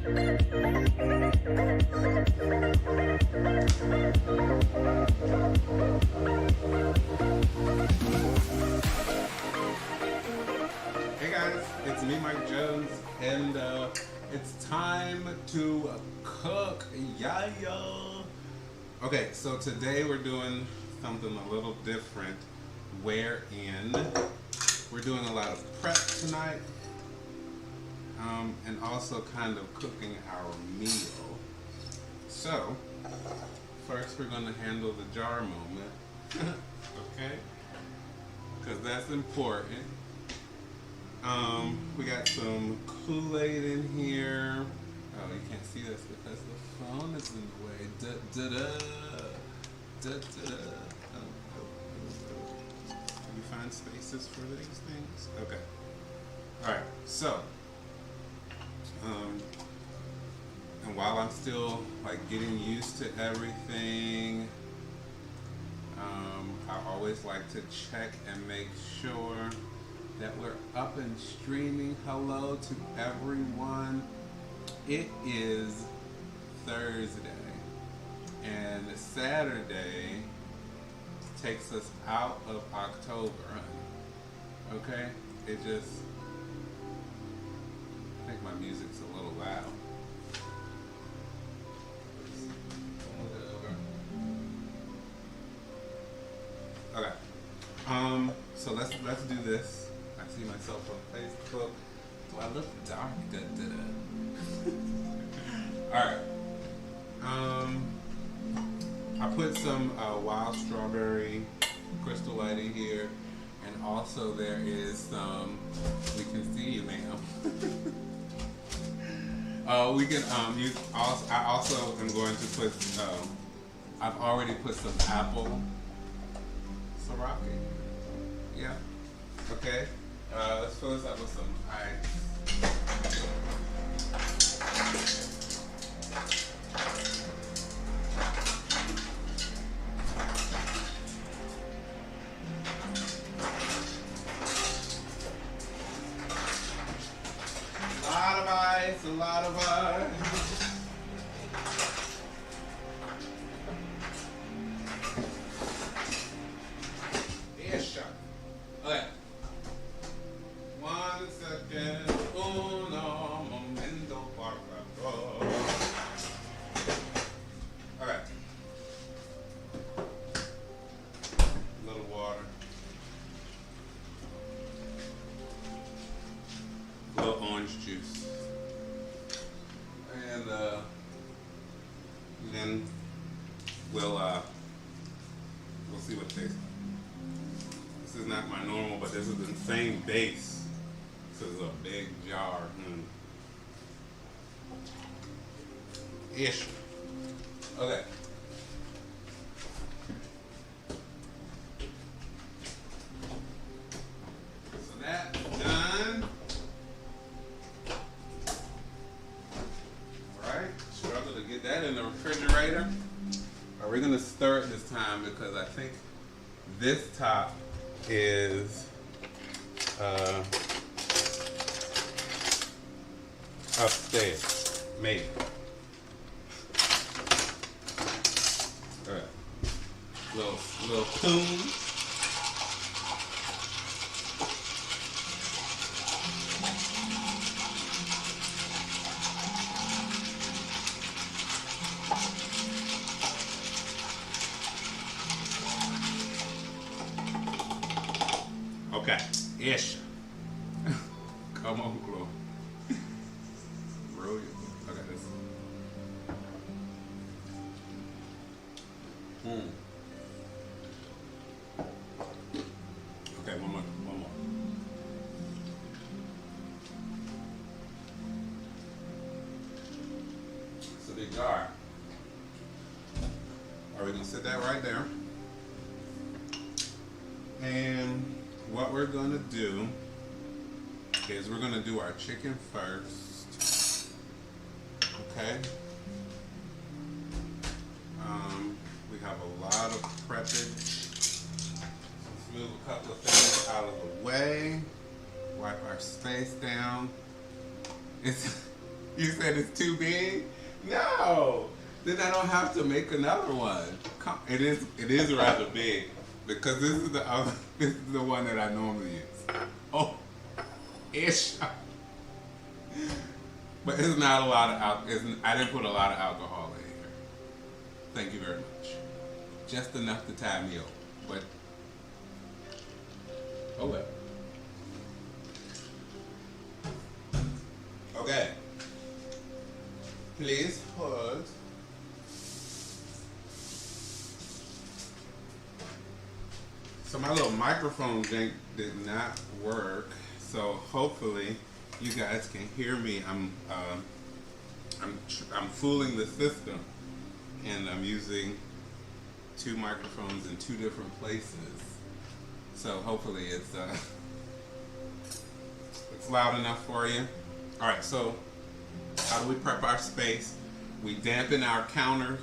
Hey guys, it's me, Mike Jones, and it's time to cook. Yeah, yeah. Okay, so today we're doing something a little different, wherein we're doing a lot of prep tonight, and also kind of cooking our meal. So, first we're going to handle the jar moment, okay? Because that's important. We got some Kool-Aid in here. Oh, you can't see this because the phone is in the way. Da da da. Da da. Can you find spaces for these things? Okay. Alright, so and while I'm still like getting used to everything, I always like to check and make sure that we're up and streaming. Hello to everyone. It is Thursday, and Saturday takes us out of October. Okay? I think my music's a little loud. Okay. So let's do this. I see myself on Facebook. Do I look dark? Da, da, da. Alright. I put some wild strawberry crystal light in here, and also there is some. We can see you, ma'am. We can use. Also, I also am going to put. I've already put some apple sriracha. Yeah. Okay. Let's fill this up with some ice. A lot of ice. Yeah, sure. Okay. 1 second. Uno momento, por favor. Alright. A little water. A little orange juice. And then we'll see what it tastes like. This is not my normal, but this is the same base. This is a big jar. Ish. Okay. So that's done. Struggle to get that in the refrigerator. Are we gonna stir it this time, because I think this top is upstairs, maybe. All right, little spoon. Okay, ish. Come on, Chloe. Brilliant. Okay, this. Okay, one more. It's a big jar. Are we gonna sit that right there? And what we're going to do is we're going to do our chicken first. Okay? We have a lot of preppage. Let's move a couple of things out of the way. Wipe our space down. It's You said it's too big? No. Then I don't have to make another one. It is rather big because this is the other, this is the one that I normally use. Oh, ish. But it's not a lot of I didn't put a lot of alcohol in here. Thank you very much. Just enough to tie me over. But oh well. Okay. Please hold. So my little microphone thing did not work. So hopefully you guys can hear me. I'm fooling the system, and I'm using two microphones in two different places. So hopefully it's loud enough for you. All right. So how do we prep our space? We dampen our counter,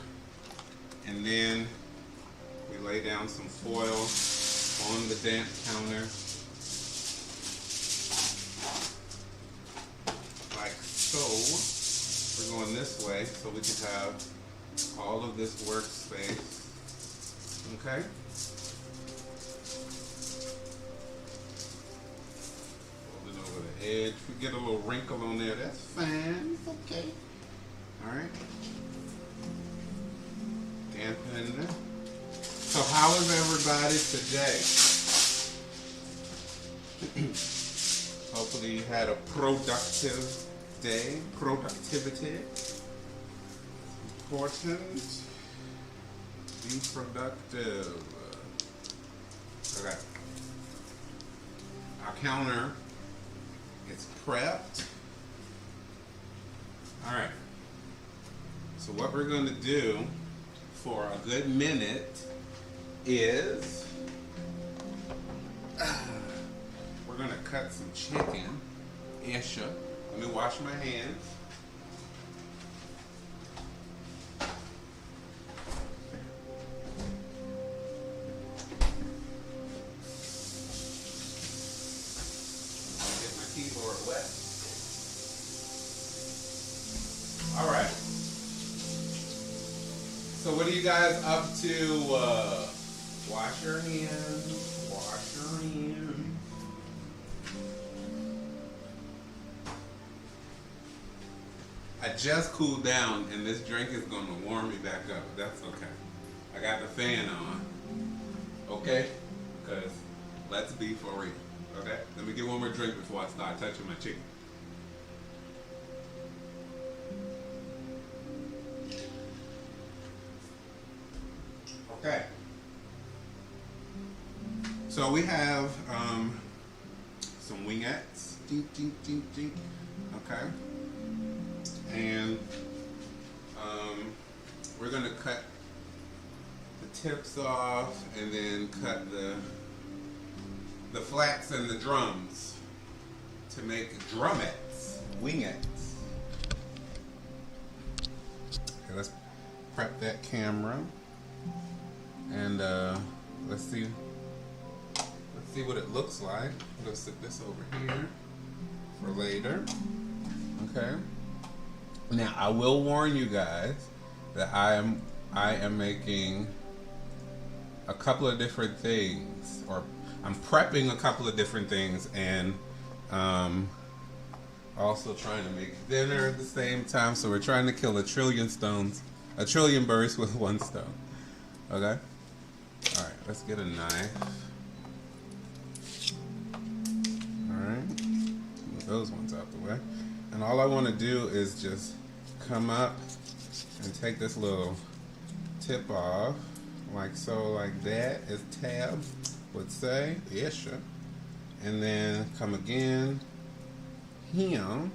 and then we lay down some foil on the damp counter, like so. We're going this way so we can have all of this workspace. Okay? Fold it over the edge. If we get a little wrinkle on there, that's fine. It's okay. Alright. Dampen it. So how is everybody today? Hopefully you had a productive day. Productivity. Important. Be productive. Okay. Our counter is prepped. Alright. So what we're going to do for a good minute is we're going to cut some chicken. Isha. Let me wash my hands. Get my keyboard wet. All right. So what are you guys up to? Wash your hands. Wash your hands. I just cooled down, and this drink is going to warm me back up. That's okay. I got the fan on. Okay? Because let's be for real. Okay? Let me get one more drink before I start touching my chicken. Okay. So we have some wingettes. Okay. And we're going to cut the tips off and then cut the flats and the drums to make drumettes, wingettes. Okay, let's prep that camera. And let's see what it looks like. I'm gonna sit this over here for later. Okay. Now I will warn you guys that I am making a couple of different things, or I'm prepping a couple of different things, and also trying to make dinner at the same time. So we're trying to kill a trillion birds with one stone. Okay. All right, let's get a knife. All right, move those ones out the way. And all I want to do is just come up and take this little tip off, like so, like that, as Tab would say. Yeah, sure. And then come again here.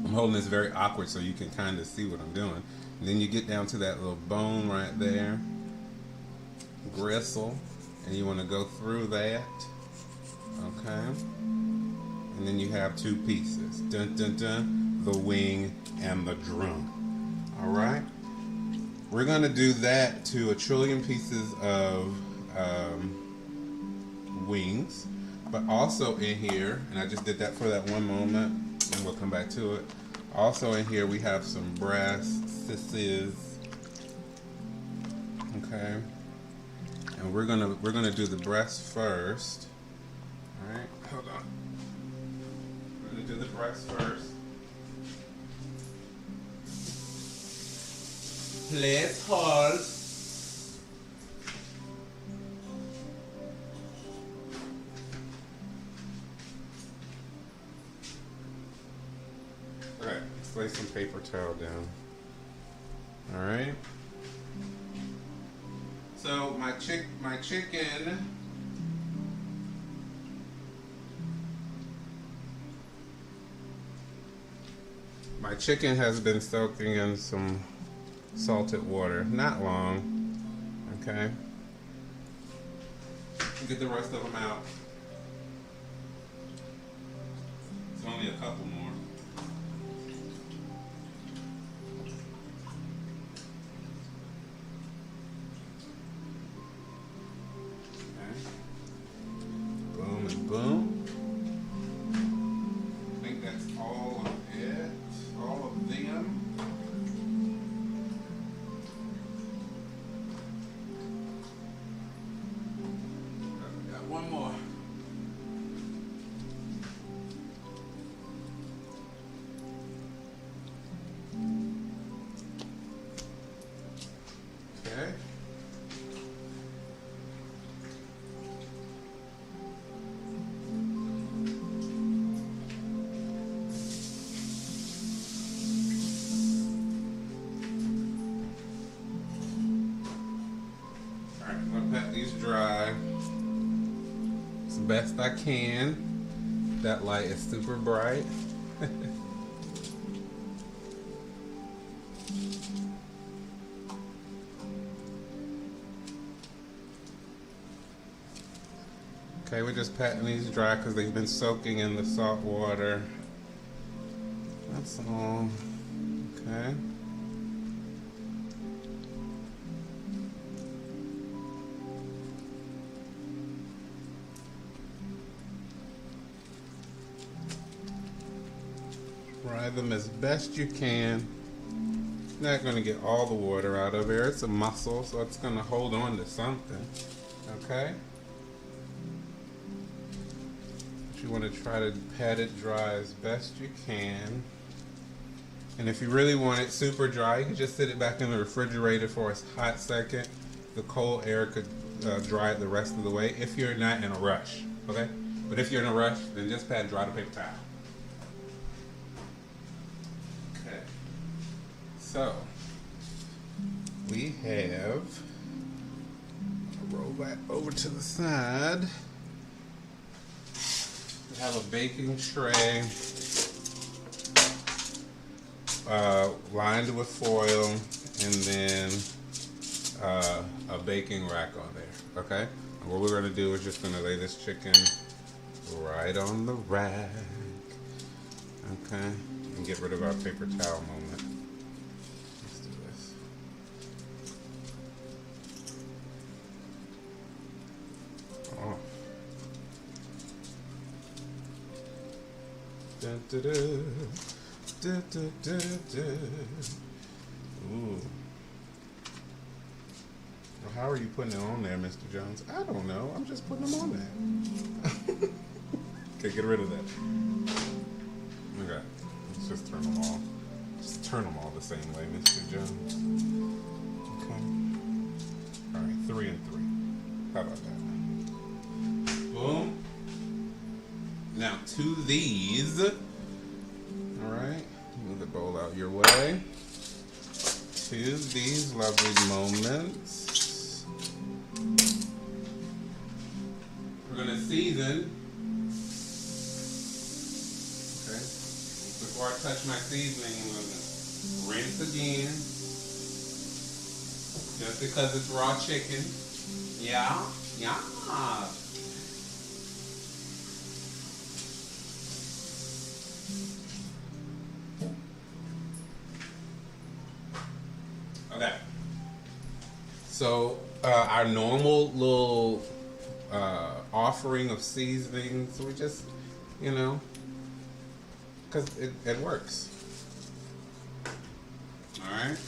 I'm holding this very awkward so you can kind of see what I'm doing. And then you get down to that little bone right there, gristle, and you want to go through that, okay? And then you have two pieces, dun dun dun, the wing and the drum. All right? We're gonna do that to a trillion pieces of wings. But also in here, and I just did that for that one moment, and we'll come back to it. Also in here we have some breasts. This is okay, and we're gonna do the breast first. All right, hold on. We're gonna do the breast first. Please hold. Okay, let's lay some paper towel down. All right. So my chicken. My chicken has been soaking in some salted water. Not long. Okay. Get the rest of them out. It's only a couple more. Boom. I think that's all of it. All of them. Got one more. Okay. Let these dry as best I can. That light is super bright. Okay, we're just patting these dry because they've been soaking in the salt water. That's all. Okay. Fry them as best you can. Not going to get all the water out of here. It's a mussel, so it's going to hold on to something. Okay? But you want to try to pat it dry as best you can. And if you really want it super dry, you can just sit it back in the refrigerator for a hot second. The cold air could dry it the rest of the way if you're not in a rush. Okay? But if you're in a rush, then just pat dry the paper towel. So, we have, roll that over to the side. We have a baking tray lined with foil, and then a baking rack on there, okay? And what we're gonna do is just gonna lay this chicken right on the rack, okay? And get rid of our paper towel moment. Da, da, da. Da, da, da, da. Ooh. Well, how are you putting it on there, Mr. Jones? I don't know. I'm just putting them on there. Okay, get rid of that. Okay, let's just turn them all. Just turn them all the same way, Mr. Jones. Okay. All right, 3 and 3. How about that? Boom. Now to these, all right, move the bowl out your way. To these lovely moments, we're gonna season. Okay, before I touch my seasoning, I'm gonna rinse again. Just because it's raw chicken. Yeah. Okay. So our normal little offering of seasonings. We just, you know, because it works. All right.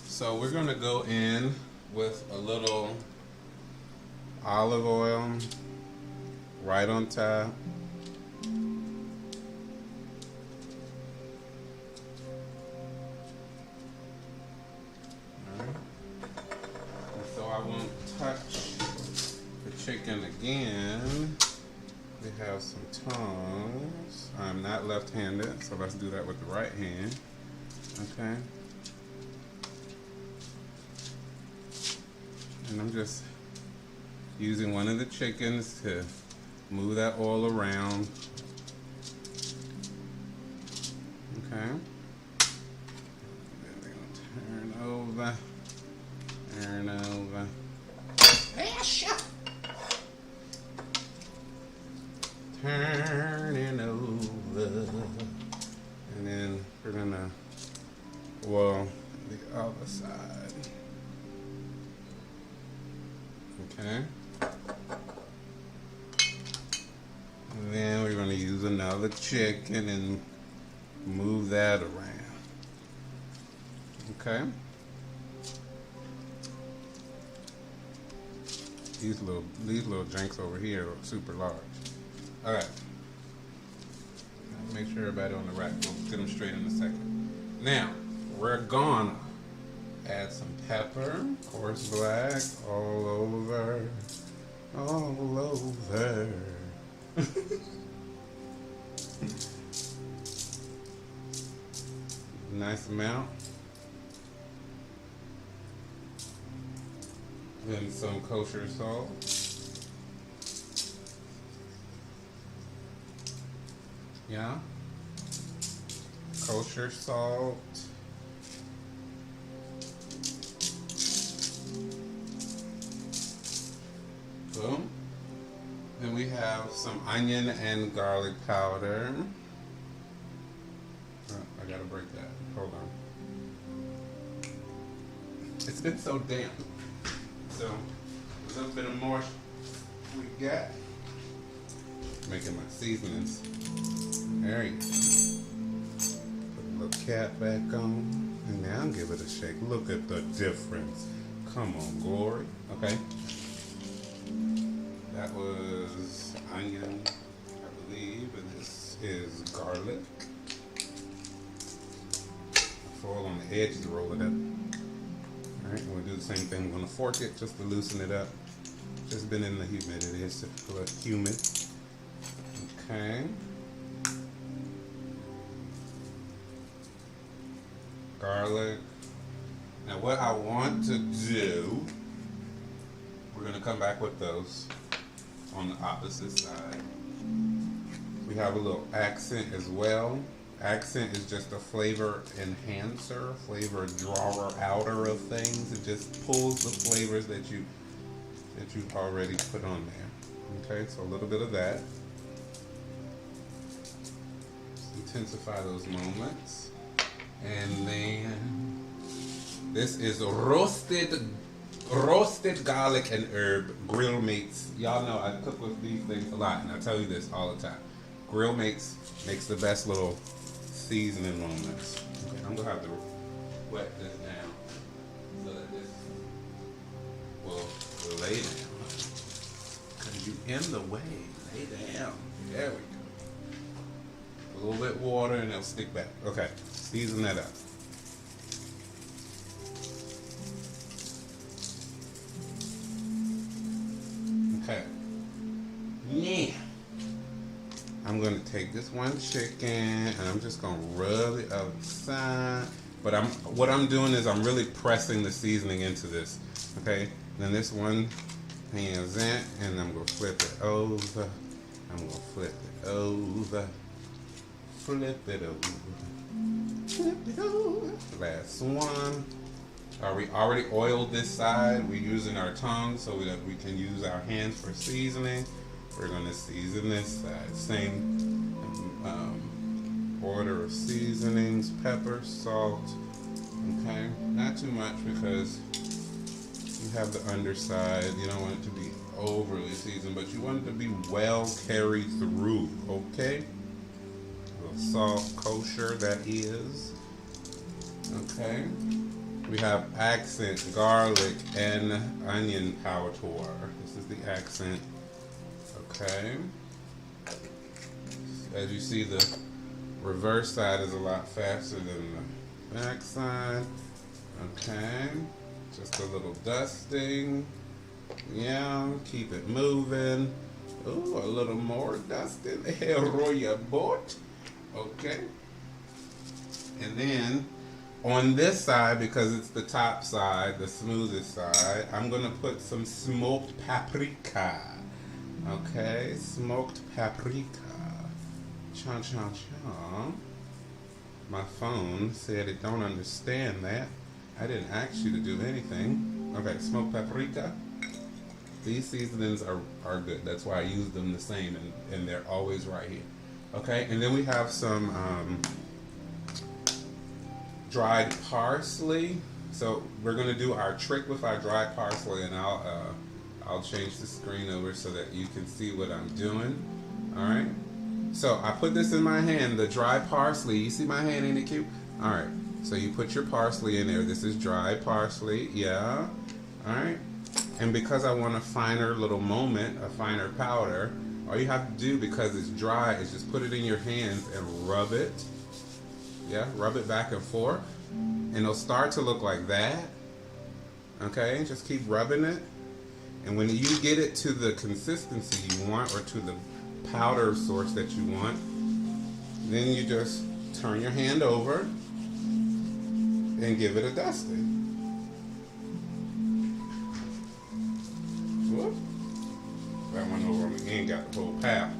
So we're gonna go in with a little olive oil right on top. So I won't touch the chicken again. We have some tongs. I'm not left-handed, so let's do that with the right hand. Okay. And I'm just using one of the chickens to move that oil around. Okay. And then we're gonna turn over. Turn over. Turning over. And then we're gonna oil the other side. Okay. And then we're gonna use another chicken and move that around. Okay. These little drinks over here are super large. All right. Make sure everybody on the rack. We'll get them straight in a second. Now we're gonna add some pepper, coarse black, all over. Nice amount. Then some kosher salt. Yeah. Kosher salt. Boom. Then we have some onion and garlic powder. Oh, I gotta break that. Hold on. It's been so damp. So a little bit of more we got. Making my seasonings. There you go. Put a little cap back on. And now give it a shake. Look at the difference. Come on, Glory. Okay. That was onion, I believe, and this is garlic. Foil on the edges to roll it up. Alright, we'll do the same thing. We're going to fork it just to loosen it up. Just been in the humidity, it's a little humid. Okay. Garlic. Now what I want to do, we're going to come back with those on the opposite side. We have a little accent as well. Accent is just a flavor enhancer, flavor drawer outer of things. It just pulls the flavors that you've already put on there. Okay, so a little bit of that. Intensify those moments. And then this is roasted garlic and herb grill mates. Y'all know I cook with these things a lot, and I tell you this all the time. Grill mates makes the best little seasoning moments. Okay, I'm gonna have to wet this down so that this will lay down. Cause you in the way, lay down. There we go. A little bit water and it'll stick back. Okay, season that up. Okay. Yeah. I'm going to take this one chicken and I'm just going to rub it outside. But what I'm doing is I'm really pressing the seasoning into this. Okay. Then this one hands in and I'm going to flip it over. I'm going to flip it over. Flip it over. Flip it over. Last one. We already oiled this side. We're using our tongue so that we can use our hands for seasoning. We're going to season this side. Same order of seasonings, pepper, salt. Okay, not too much because You have the underside. You don't want it to be overly seasoned, but you want it to be well carried through, okay? A little salt, kosher, that is. Okay. We have accent, garlic, and onion powder. This is the accent. Okay. As you see, the reverse side is a lot faster than the back side. Okay. Just a little dusting. Yeah, keep it moving. Ooh, a little more dusting. Roll your boat. Okay. And then on this side, because it's the top side, the smoothest side, I'm going to put some smoked paprika. Okay, smoked paprika. Cha cha cha. My phone said it don't understand that. I didn't ask you to do anything. Okay, smoked paprika. These seasonings are good. That's why I use them the same, and they're always right here. Okay, and then we have some dried parsley. So we're gonna do our trick with our dried parsley, and I'll change the screen over so that you can see what I'm doing. All right. So I put this in my hand, the dried parsley. You see my hand, ain't it cute? All right. So you put your parsley in there. This is dried parsley. Yeah. All right. And because I want a finer little moment, a finer powder, all you have to do, because it's dry, is just put it in your hands and rub it. Yeah, rub it back and forth. And it'll start to look like that. Okay, just keep rubbing it. And when you get it to the consistency you want, or to the powder source that you want, then you just turn your hand over and give it a dusting. Whoop. That one over on the end got the whole pile.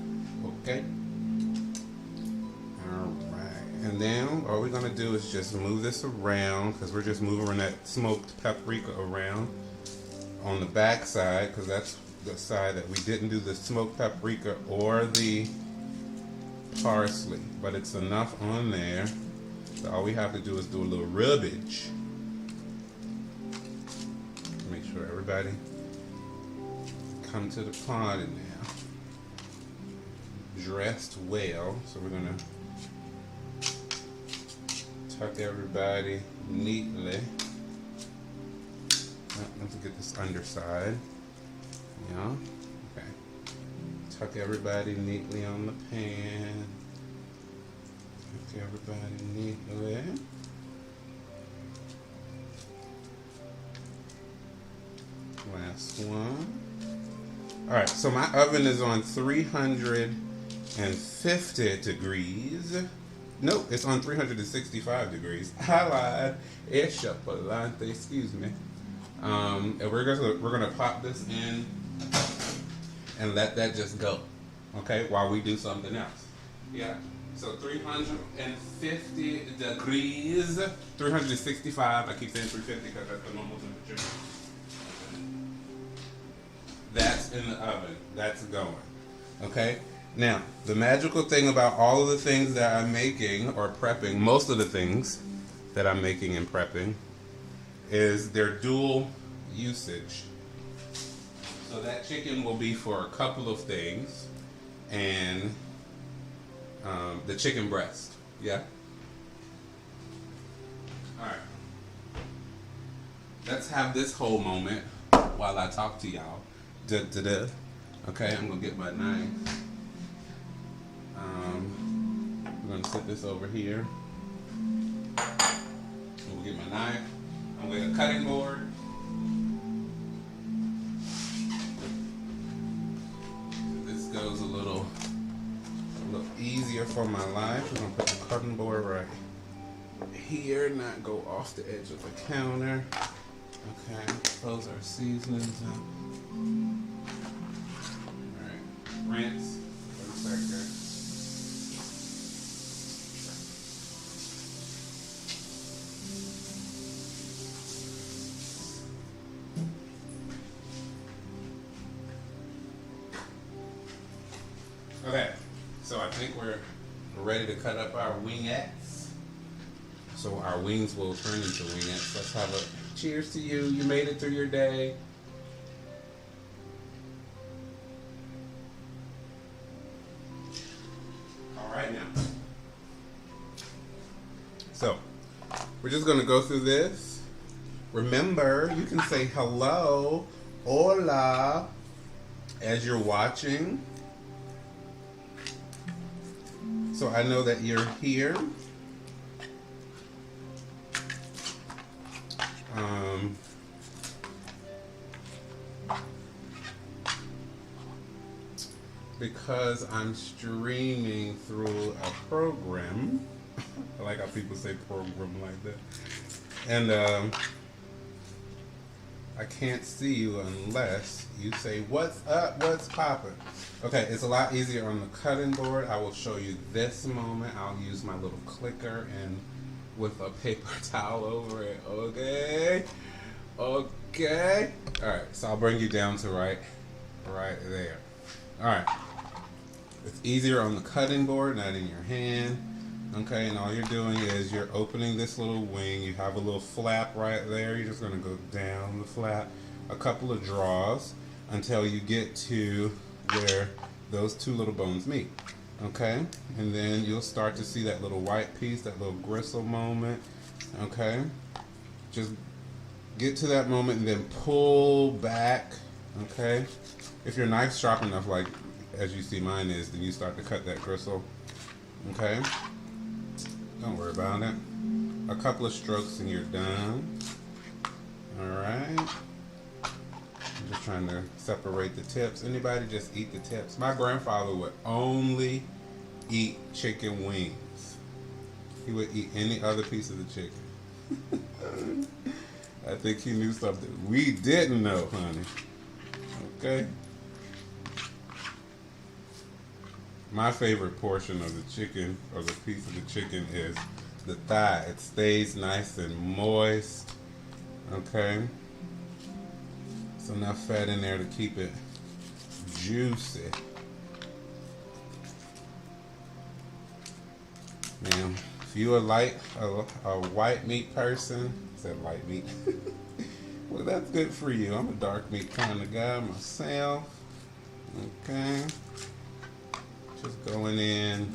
Okay. Alright. And then all we're going to do is just move this around, because we're just moving that smoked paprika around on the back side, because that's the side that we didn't do the smoked paprika or the parsley. But it's enough on there. So all we have to do is do a little rubbage. Make sure everybody come to the party now. Dressed well. So we're gonna tuck everybody neatly. Let's get this underside. Yeah. Okay. Tuck everybody neatly on the pan. Tuck everybody neatly. Last one. Alright, so my oven is on 350 degrees. Nope, it's on 365 degrees. I lied. It's Chapalante, excuse me. And we're gonna pop this in and let that just go. Okay, while we do something else. Yeah. So 350 degrees. 365. I keep saying 350 because that's the normal temperature. That's in the oven. That's going. Okay? Now, the magical thing about all of the things that I'm making or prepping, most of the things that I'm making and prepping, is their dual usage. So that chicken will be for a couple of things, and the chicken breast. Yeah? Alright. Let's have this whole moment while I talk to y'all. Okay, I'm gonna get my knife. I'm gonna set this over here. I'm gonna get my knife. I'm gonna get a cutting board. This goes a little easier for my life. We're gonna put the cutting board right here, not go off the edge of the counter. Okay, close our seasonings up. Alright, rinse. 1 second. Okay, so I think we're ready to cut up our wingettes. So our wings will turn into wingettes. Let's have a Cheers to you. You made it through your day. All right now. So, we're just going to go through this. Remember, you can say hello, hola, as you're watching. So I know that you're here. Because I'm streaming through a program. I like how people say program like that. And I can't see you unless you say, what's up, what's poppin'? Okay, it's a lot easier on the cutting board. I will show you this moment. I'll use my little clicker and with a paper towel over it. Okay? Okay? Alright, so I'll bring you down to right there. Alright. It's easier on the cutting board, not in your hand. Okay, and all you're doing is you're opening this little wing. You have a little flap right there. You're just going to go down the flap a couple of draws until you get to where those two little bones meet. Okay, and then you'll start to see that little white piece, that little gristle moment. Okay, just get to that moment and then pull back. Okay, if your knife's sharp enough, like as you see mine is, then you start to cut that gristle. Okay. Don't worry about it. A couple of strokes and you're done. Alright. I'm just trying to separate the tips. Anybody just eat the tips? My grandfather would only eat chicken wings. He would eat any other piece of the chicken. I think he knew something we didn't know, honey. Okay? My favorite portion of the chicken, or the piece of the chicken, is the thigh. It stays nice and moist. Okay? There's enough fat in there to keep it juicy. Now, if you're a white meat person, I said light meat. Well, that's good for you. I'm a dark meat kind of guy myself. Okay? Just going in,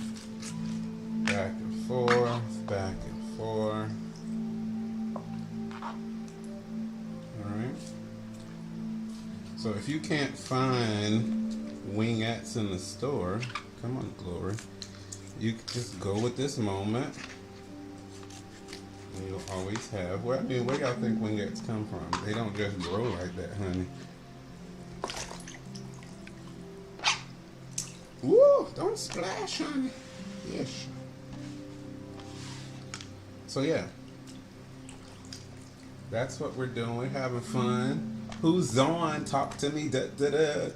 back and forth, back and forth. Alright. So if you can't find wingettes in the store, come on, Glory, you can just go with this moment. And you'll always have, well, I mean, where y'all think wingettes come from? They don't just grow like that, honey. Woo! Don't splash, honey. Yes. So yeah, that's what we're doing. We're having fun. Who's on? Talk to me. Da, da, da.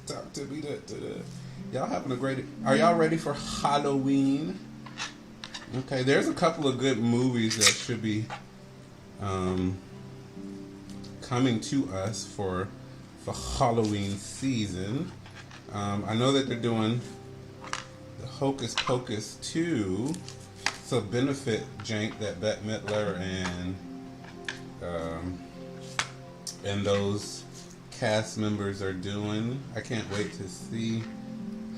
Talk to me. Da, da, da. Y'all having a great. Are y'all ready for Halloween? Okay, there's a couple of good movies that should be coming to us for Halloween season. I know that they're doing the Hocus Pocus 2. It's a benefit jank that Bette Midler and those cast members are doing. I can't wait to see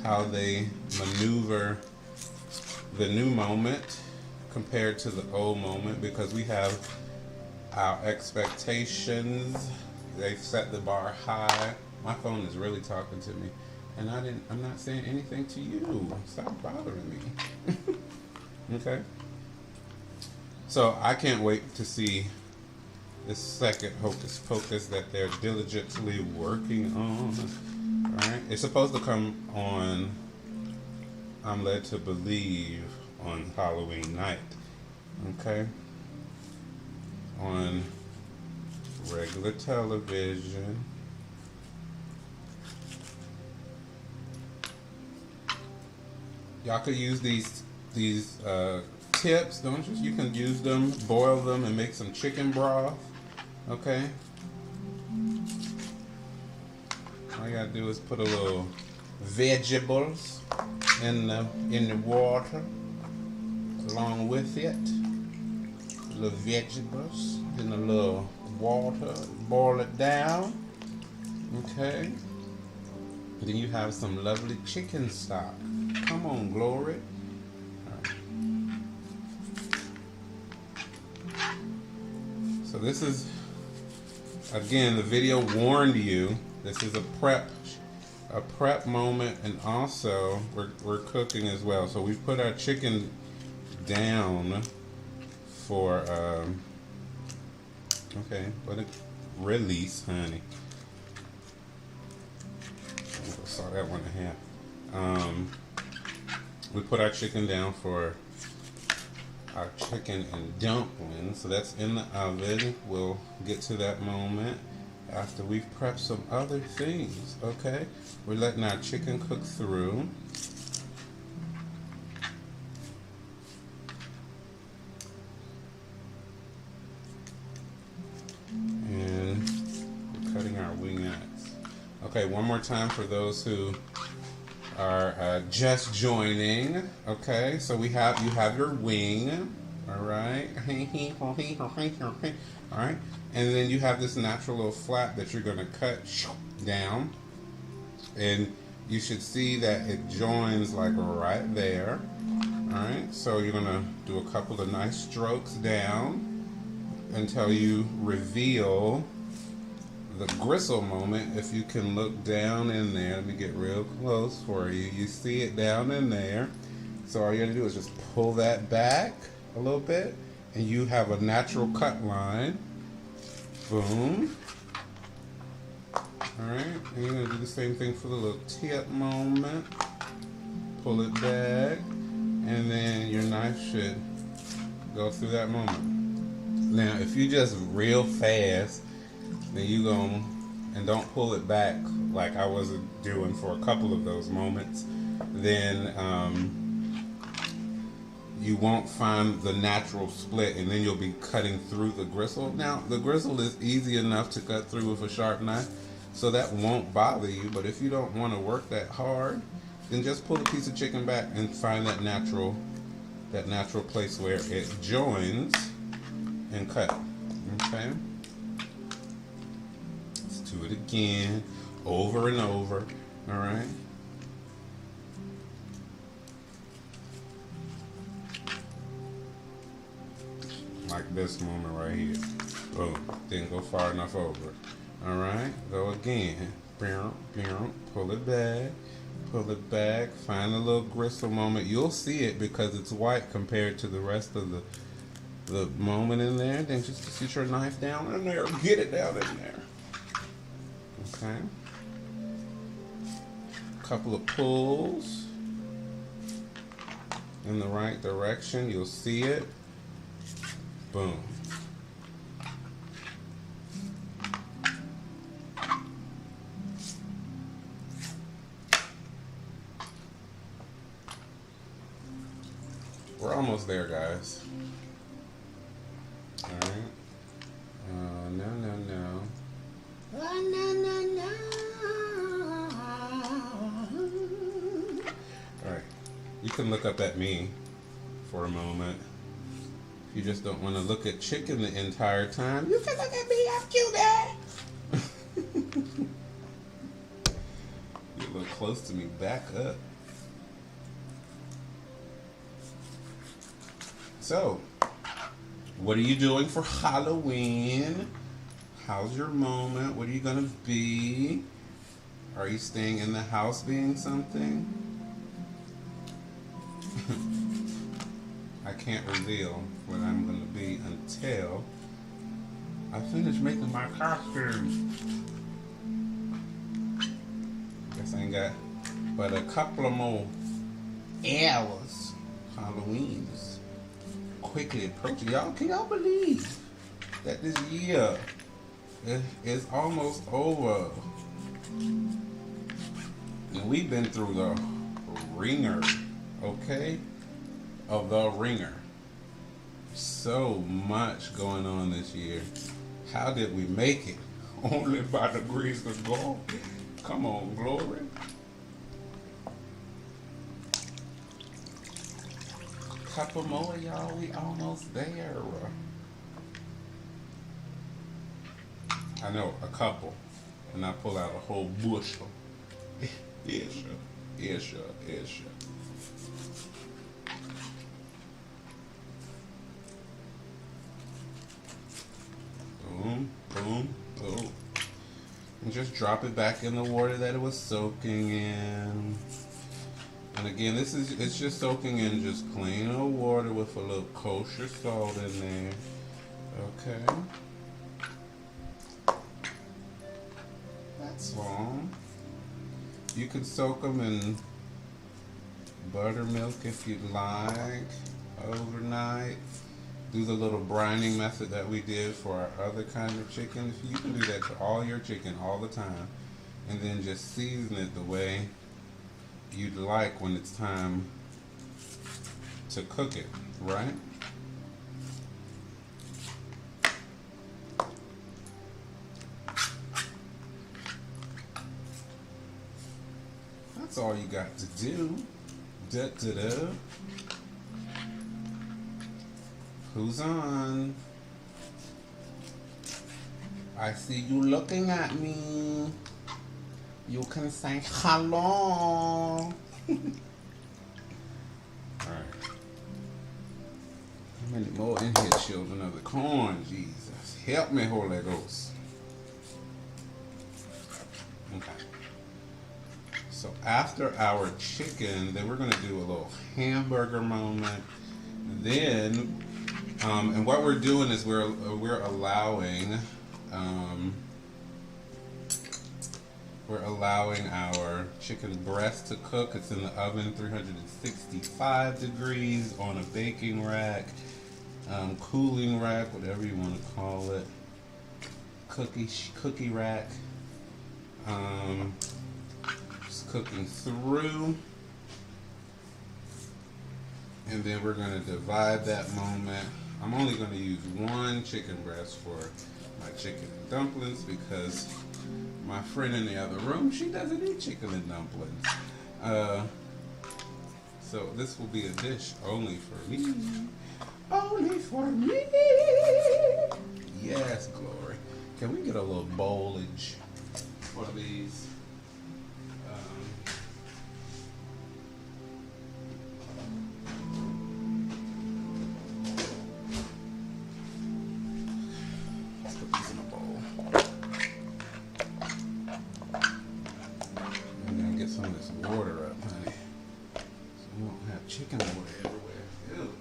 how they maneuver the new moment compared to the old moment, because we have our expectations. They've set the bar high. My phone is really talking to me. And I'm not saying anything to you. Stop bothering me. Okay? So I can't wait to see the second Hocus Pocus that they're diligently working on. Alright? It's supposed to come on, I'm led to believe, on Halloween night. Okay? On regular television. Y'all could use these tips, don't you? You can use them, boil them, and make some chicken broth. Okay. All you gotta do is put a little vegetables in the water along with it. Little vegetables, in a little water, boil it down. Okay. Then you have some lovely chicken stock. Come on, Glory. Right. So this is, again, the video warned you. This is a prep moment, and also we're cooking as well. So we've put our chicken down for okay, let it release, honey. I saw that one and a half. We put our chicken down for our chicken and dumplings, so that's in the oven. We'll get to that moment after we've prepped some other things. Okay, we're letting our chicken cook through. And we're cutting our wingettes. Okay, one more time for those who are just joining. Okay, so you have your wing. All right. All right, and then you have this natural little flap that you're going to cut down, and you should see that it joins like right there. All right, so you're going to do a couple of nice strokes down until you reveal the gristle moment. If you can look down in there, let me get real close for you. You see it down in there. So all you have to do is just pull that back a little bit, and you have a natural cut line. Boom. Alright, and you're going to do the same thing for the little tip moment. Pull it back, and then your knife should go through that moment. Now, if you just real fast, then you go and don't pull it back like I was doing for a couple of those moments, then you won't find the natural split, and then you'll be cutting through the gristle. Now, the gristle is easy enough to cut through with a sharp knife, so that won't bother you. But if you don't want to work that hard, then just pull the piece of chicken back and find that natural place where it joins and cut. Okay? Let's do it again, over and over. All right? Like this moment right here. Boom. Didn't go far enough over. Alright, go again. Pull it back. Pull it back. Find a little gristle moment. You'll see it because it's white compared to the rest of the moment in there. Then just sit your knife down in there. Get it down in there. Okay. Couple of pulls in the right direction. You'll see it. Boom. We're almost there, guys. All right. No. No. All right. You can look up at me for a moment. If you just don't want to look at chicken the entire time, you can look at me. I'm cute, You look close to me. Back up. So, what are you doing for Halloween? How's your moment? What are you gonna be? Are you staying in the house being something? I can't reveal what I'm going to be until I finish making my costume. Guess I ain't got but a couple of more hours. Halloween is quickly approaching. Can y'all believe that this year is almost over? And we've been through the ringer, okay? Of the ringer. So much going on this year. How did we make it? Only by the grace of God. Come on, glory. Couple more, y'all. We almost there. I know, a couple. And I pull out a whole bushel. Yeah, sure. Yeah, sure. Yeah, sure. Boom, boom, boom. And just drop it back in the water that it was soaking in. And again, it's just soaking in just plain old water with a little kosher salt in there. Okay. That's all. You could soak them in buttermilk if you'd like overnight. Do the little brining method that we did for our other kind of chicken. You can do that to all your chicken all the time. And then just season it the way you'd like when it's time to cook it, right? That's all you got to do. Da da da. Who's on? I see you looking at me. You can say hello. Alright. How many more in here, children of the corn? Jesus. Help me, Holy Ghost. Okay. So after our chicken, then we're going to do a little hamburger moment. Then, and what we're doing is we're allowing our chicken breast to cook. It's in the oven, 365 degrees on a baking rack, cooling rack, whatever you want to call it, cookie rack. Just cooking through, and then we're going to divide that moment. I'm only going to use one chicken breast for my chicken and dumplings because my friend in the other room, she doesn't eat chicken and dumplings. So this will be a dish only for me. Only for me. Yes, glory. Can we get a little bowlage for these? Let's put these in a bowl. I'm gonna get some of this water up, honey, so we won't have chicken water everywhere. Ew.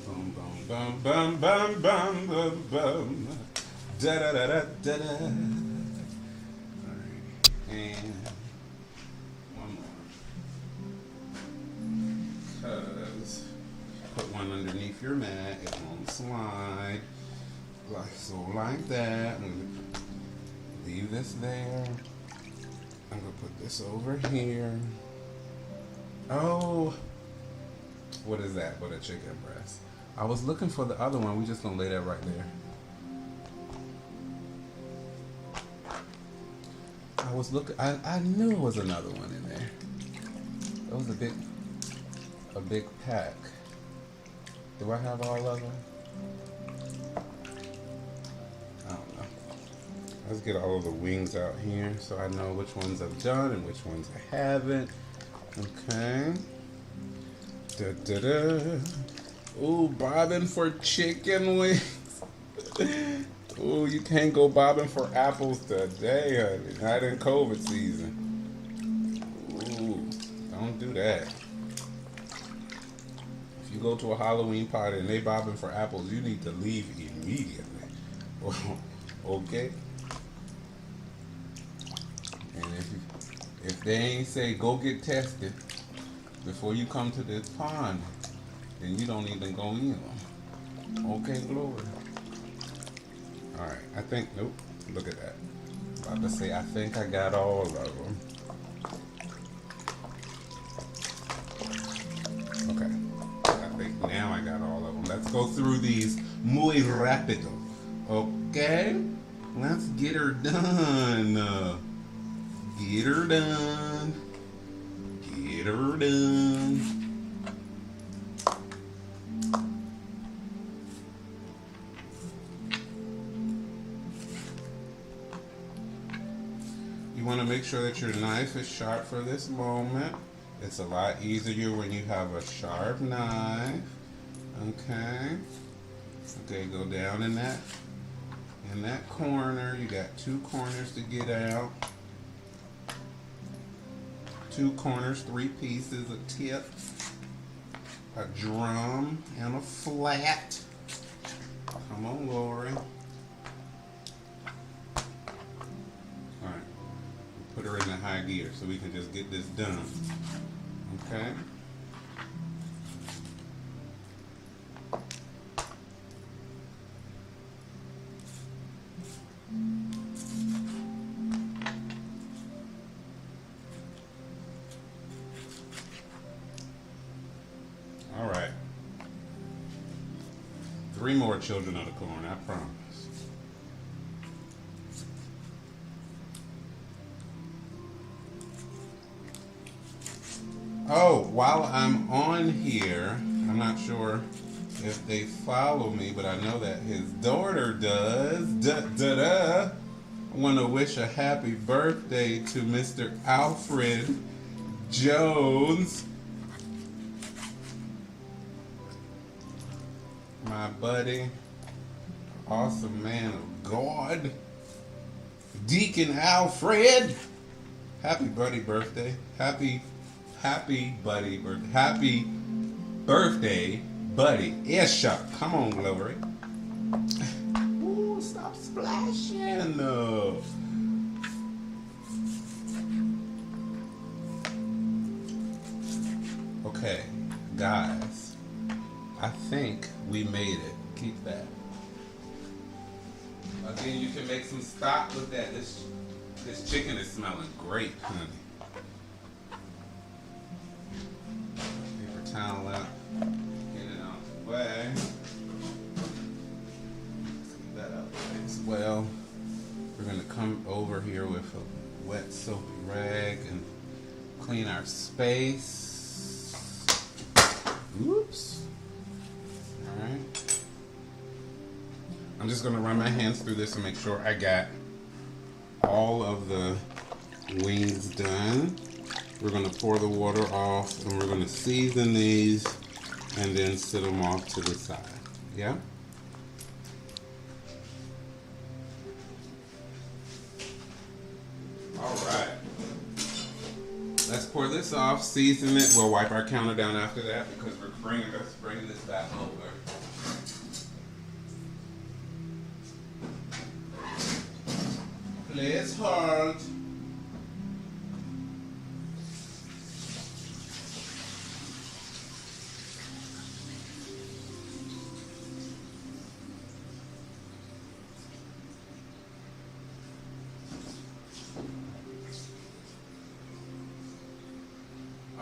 Boom, boom, bum, bum, bum, bum, bum, bum. Da da da da da da. Alright, and one more. Because put one underneath your mat, it won't slide. Like so, like that. I'm gonna leave this there. I'm gonna put this over here. Oh, what is that? What a chicken breast. I was looking for the other one. We just gonna lay that right there. I was looking. I knew there was another one in there. That was a big pack. Do I have all of them? I don't know. Let's get all of the wings out here so I know which ones I've done and which ones I haven't. Okay. Da da da. Ooh, bobbing for chicken wings. Ooh, you can't go bobbing for apples today, honey. Not in COVID season. Ooh, don't do that. If you go to a Halloween party and they bobbing for apples, you need to leave immediately. Okay? And if they ain't say go get tested before you come to this pond, then you don't even go in them. Okay, glory. Alright, I think, nope, look at that. About to say, I think I got all of them. Okay, I think now I got all of them. Let's go through these muy rápido. Okay? Let's get her done. Get her done. Get her done. You want to make sure that your knife is sharp for this moment. It's a lot easier when you have a sharp knife. Okay. Okay, go down in that corner. You got 2 corners to get out. 2 corners, 3 pieces, a tip, a drum, and a flat. Come on, Lori. Alright. Put her in the high gear so we can just get this done. Okay? Alright. 3 more children of the corn, I promise. Oh, while I'm on here, I'm not sure if they follow me, but I know that his daughter does. I want to wish a happy birthday to Mr. Alfred Jones. My buddy, awesome man of God, Deacon Alfred. Happy birthday. Happy birthday, buddy. Isha. Come on, Glory. Ooh, stop splashing. Okay, guys. I think we made it. Keep that. Again, you can make some stock with that. This chicken is smelling great, honey. Paper towel out. Get it out of the way. Let's get that out as well. We're going to come over here with a wet soapy rag and clean our space. Oops. Alright. I'm just going to run my hands through this and make sure I got all of the wings done. We're going to pour the water off and we're going to season these and then set them off to the side. Yeah? Alright. Let's pour this off, season it. We'll wipe our counter down after that because we're bringing this back over. Place hard.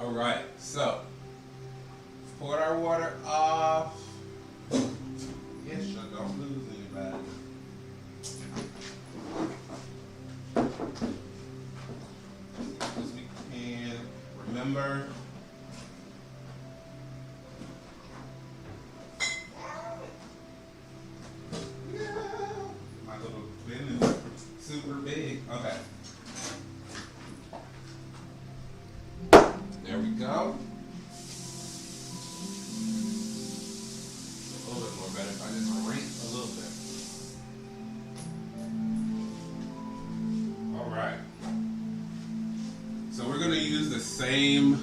All right, so poured our water off. Yes, sure, don't lose anybody. As we can. Remember, my little bin is super big. Okay. There we go. A little bit more better if I just rinse a little bit. All right. So we're going to use the same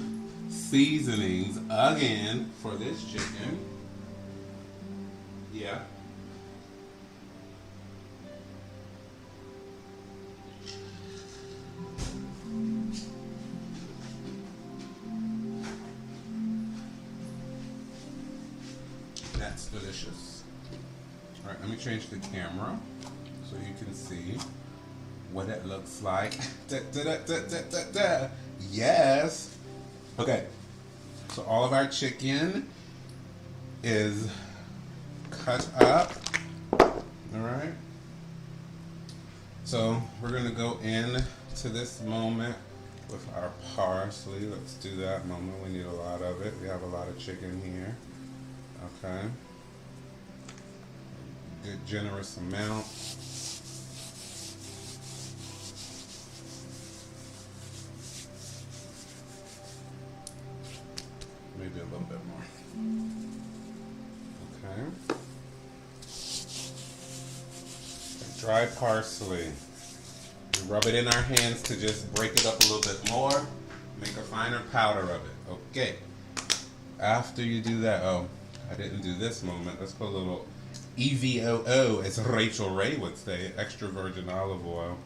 seasonings again for this chicken. Yeah. That's delicious. All right, let me change the camera so you can see what it looks like. Yes. Okay. So all of our chicken is cut up. All right. So we're gonna go in to this moment with our parsley. Let's do that moment. We need a lot of it. We have a lot of chicken here. Okay. Good generous amount. Maybe a little bit more. Okay. Dry parsley. We rub it in our hands to just break it up a little bit more, make a finer powder of it. Okay. After you do that, oh, I didn't do this moment. Let's put a little EVOO, as Rachel Ray would say, extra virgin olive oil.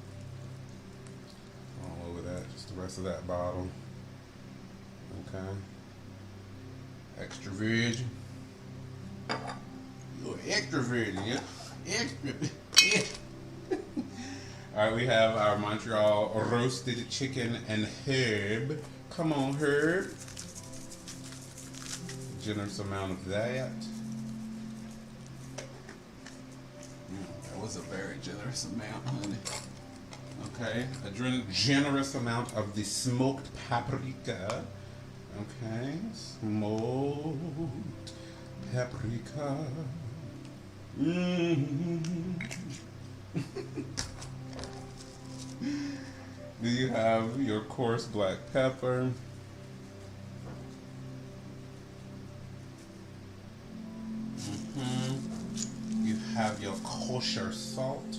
All over that, just the rest of that bottle. Okay. Extra virgin. You're extra virgin, yeah? Extra. Yeah. Alright, we have our Montreal roasted chicken and herb. Come on, herb. Generous amount of that. That was a very generous amount, honey. Okay, a generous amount of the smoked paprika. Okay, smoked paprika. Do you have your coarse black pepper? You have your kosher salt.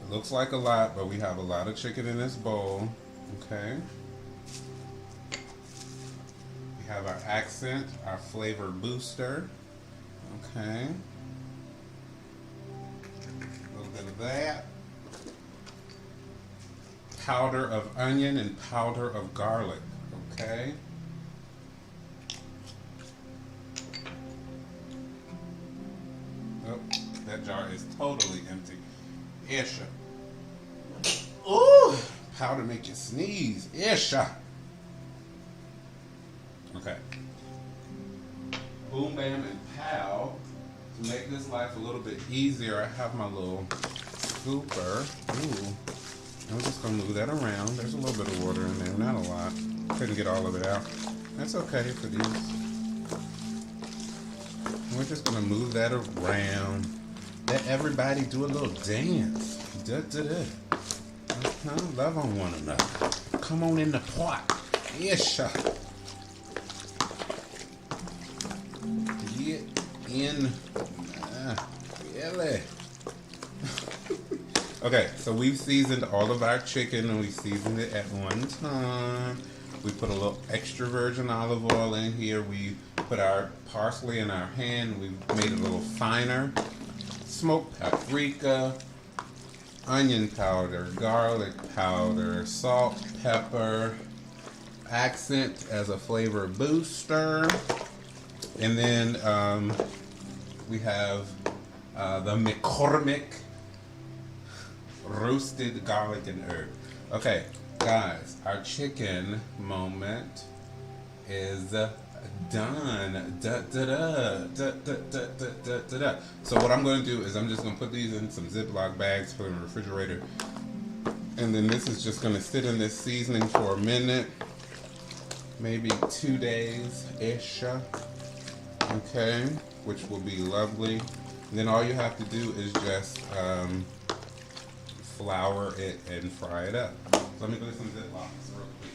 It looks like a lot, but we have a lot of chicken in this bowl. Okay. We have our accent, our flavor booster. Okay. A little bit of that. Powder of onion and powder of garlic. Okay. Oh, that jar is totally empty. Isha. Ooh, powder make you sneeze. Isha. Okay. Boom, bam, and pow. To make this life a little bit easier, I have my little scooper. Ooh. I'm just gonna move that around. There's a little bit of water in there, not a lot. Couldn't get all of it out. That's okay for these. We're just gonna move that around. Let everybody do a little dance. Da da da. Love on one another. Come on in the pot. Yes, get in. Really. Okay, so we've seasoned all of our chicken and we seasoned it at one time. We put a little extra virgin olive oil in here. We put our parsley in our hand. We made it a little finer. Smoked paprika, onion powder, garlic powder, salt, pepper, accent as a flavor booster. And then we have the McCormick roasted garlic and herb. Okay, guys, our chicken moment is done. Da, da, da, da, da, da, da, da, da. So what I'm going to do is I'm just going to put these in some Ziploc bags, put them in the refrigerator, and then this is just going to sit in this seasoning for a minute, maybe 2 days-ish, okay, which will be lovely. And then all you have to do is just flour it and fry it up. So let me put some Ziplocs real quick.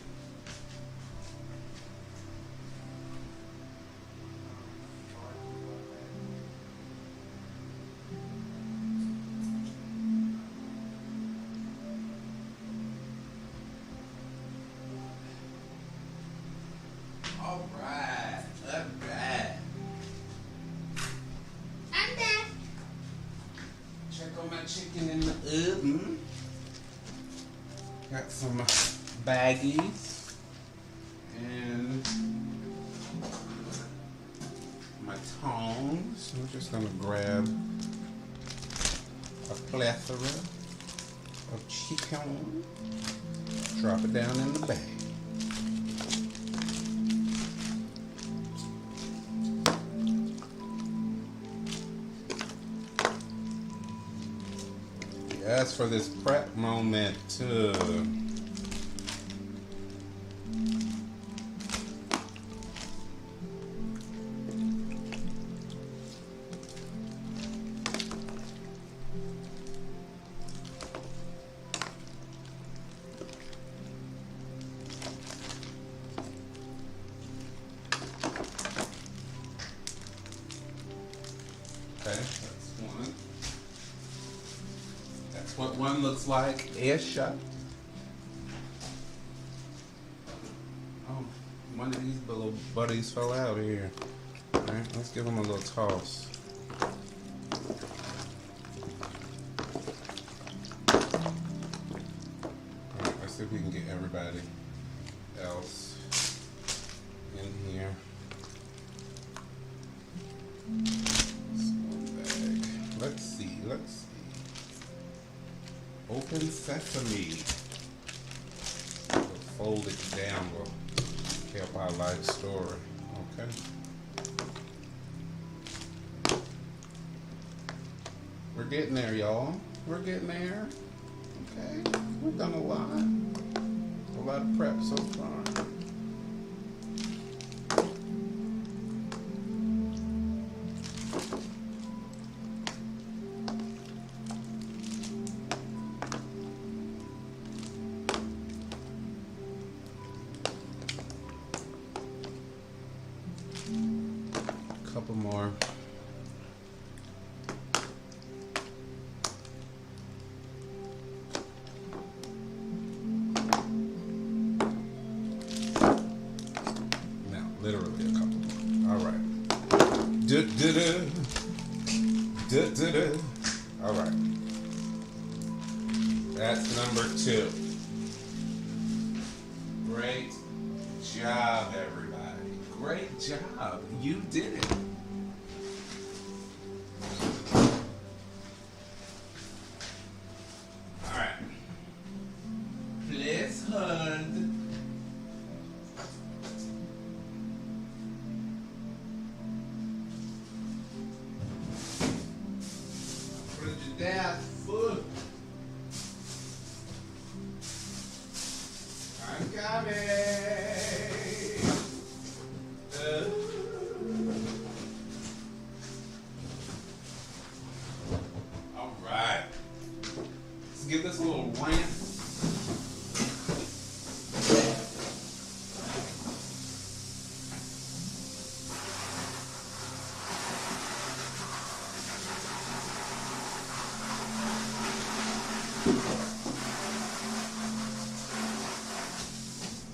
Alright, alright. I'm back. Check on my chicken in the oven. Got some baggies and my tongs. We're just gonna grab a plethora of chicken, drop it down in the bag. As for this prep moment, okay, that's one. That's what one looks like. Ish. Oh, one of these little buddies fell out here. All right, let's give him a little toss. All right, let's see if we can get everybody else in here. Let's see. Open sesame. We'll fold it down. We'll help our life story. Okay. We're getting there, y'all. We're getting there. Okay. We've done a lot. A lot of prep so far. Couple more. Now, literally a couple more. All right. All right. That's number 2. Great job, everybody. Great job. You did it. All right. Please hold. Put your dad's foot. I'm coming. All right. Let's give this a little rinse.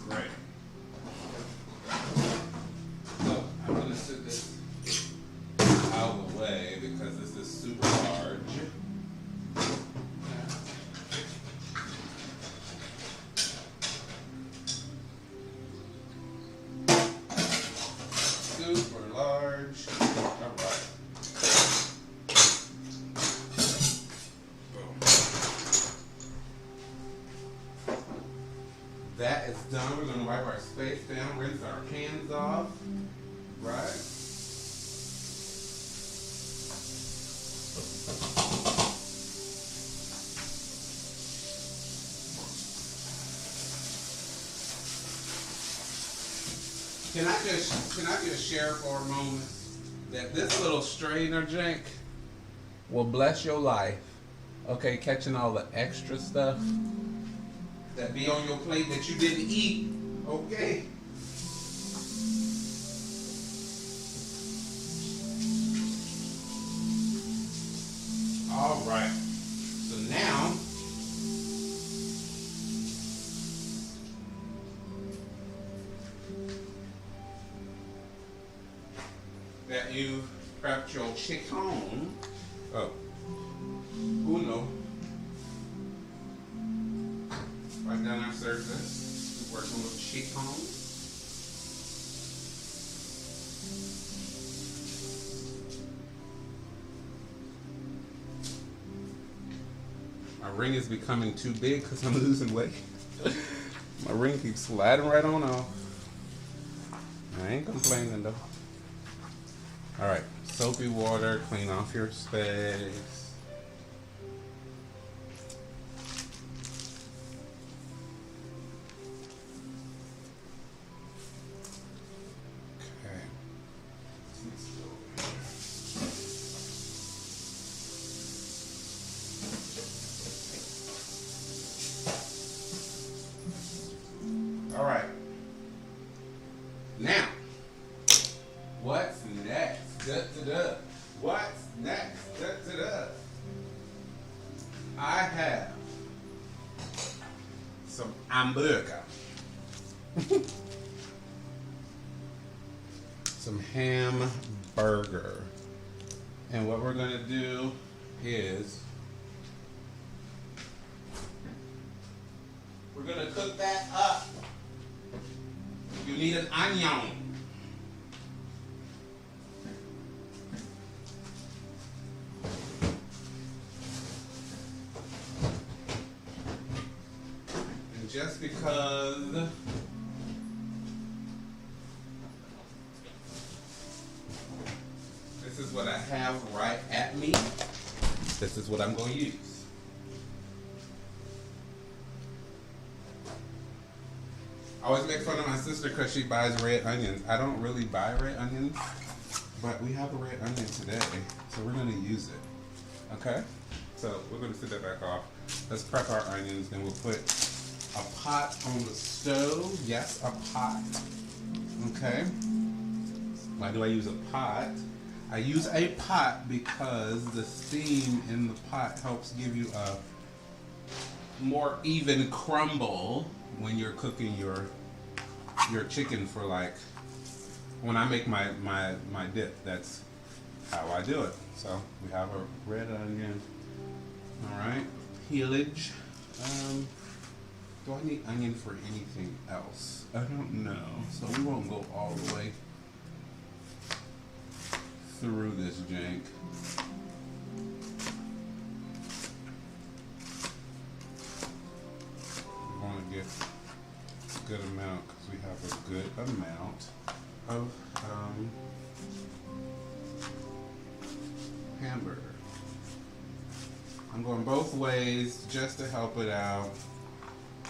Great. So I'm going to sit this out of the way because this is super large. Super large. All right. Boom. That is done. We're going to wipe our space down, rinse our hands off. Right? Can I just share for a moment that this little strainer drink will bless your life. Okay, catching all the extra stuff that be on your plate that you didn't eat. Okay. All right. So now that you've prepped your chicken, uno, right down our surface, we're working with chicken. My ring is becoming too big because I'm losing weight. My ring keeps sliding right on off. I ain't complaining though. All right, soapy water, clean off your space. I have some hamburger, some hamburger, and what we're gonna do is we're gonna cook that up. You need an onion. And just because this is what I have right at me, this is what I'm going to use. I always make fun of my sister because she buys red onions. I don't really buy red onions, but we have a red onion today, so we're going to use it. Okay? So we're going to sit that back off. Let's prep our onions, then we'll put a pot on the stove. Yes, a pot. Okay? Why do I use a pot? I use a pot because the steam in the pot helps give you a more even crumble when you're cooking your chicken for, like, when I make my dip. That's how I do it. So we have a red onion. All right, peelage. Do I need onion for anything else? I don't know. So we won't go all the way through this jank. We want to get a good amount because we have a good amount of hamburger. I'm going both ways just to help it out.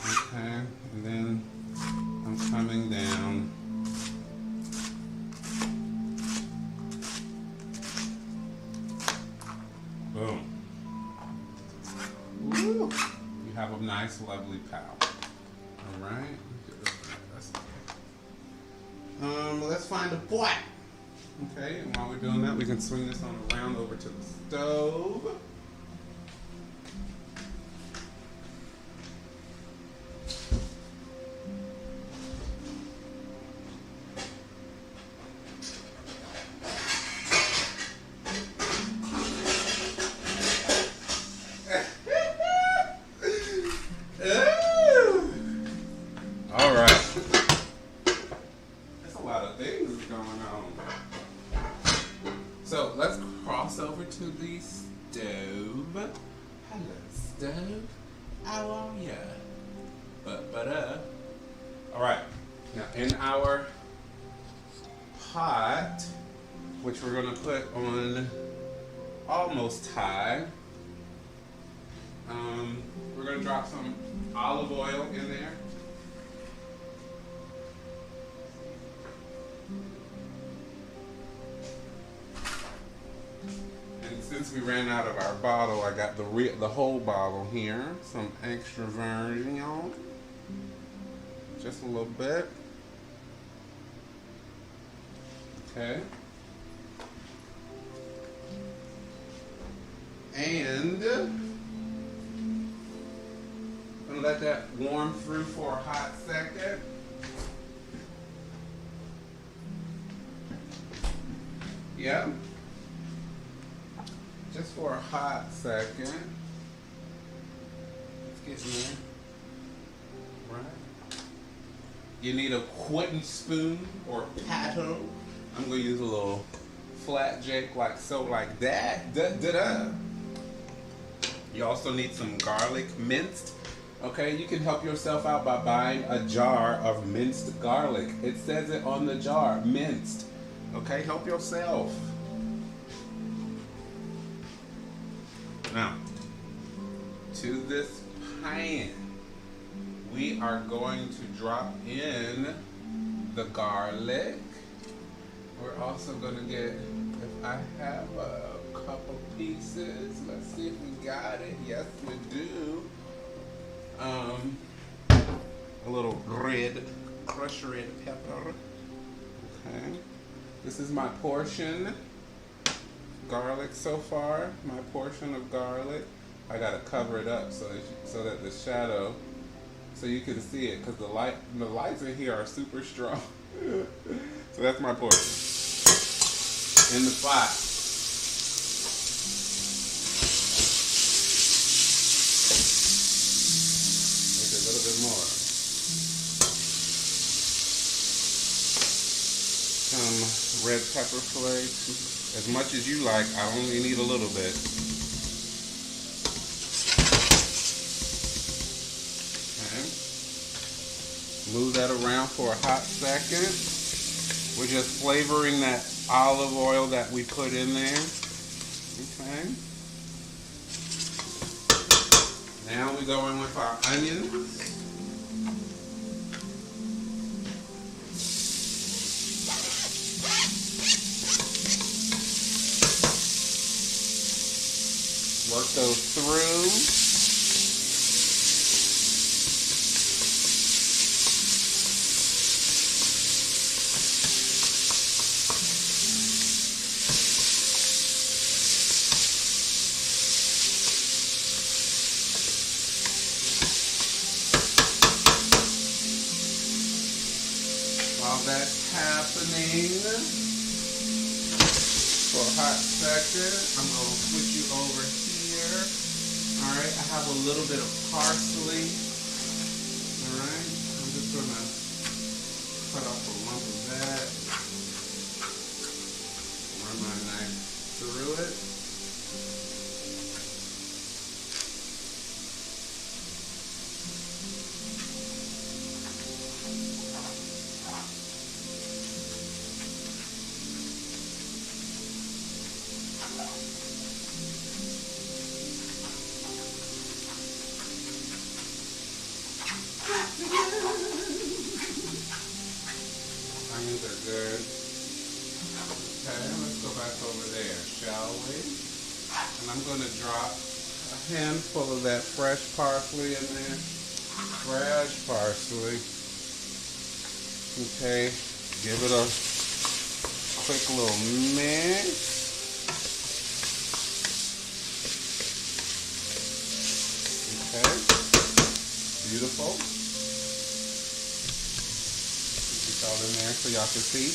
Okay, and then I'm coming down. Boom. Woo! You have a nice, lovely pow. All right. Let's find a pot. Okay, and while we're doing that, we can swing this on around over to the stove. So let's cross over to the stove. Hello, stove. How are ya? All right. Now in our pot, which we're gonna put on almost high, we're gonna drop some olive oil in there. Since we ran out of our bottle, I got the whole bottle here. Some extra virgin, just a little bit. Okay. And I'm gonna let that warm through for a hot second. Yeah. Just for a hot second. Let's get in there. Right. You need a wooden spoon or paddle. I'm gonna use a little flat jake like so, like that. Da-da-da. You also need some garlic minced. Okay, you can help yourself out by buying a jar of minced garlic. It says it on the jar, minced. Okay, help yourself. Now, to this pan, we are going to drop in the garlic. We're also going to get, if I have a couple pieces, let's see if we got it. Yes, we do. A little crushed red pepper. Okay. This is my portion. Garlic so far, my portion of garlic. I gotta cover it up so that the shadow, so you can see it, because the lights in here are super strong. So that's my portion in the pot. Make it a little bit more. Some red pepper flakes, as much as you like. I only need a little bit. Okay. Move that around for a hot second. We're just flavoring that olive oil that we put in there. Okay. Now we go in with our onions. Work those through. While that's happening for a hot second, I'm going to switch you over here. Alright, I have a little bit of parsley. Alright, I'm just going to cut off a lump of that. Run my knife through it. Onions are good. Okay, let's go back over there, shall we? And I'm going to drop a handful of that fresh parsley in there. Fresh parsley. Okay, give it a quick little mix. Okay, beautiful. All in there so y'all can see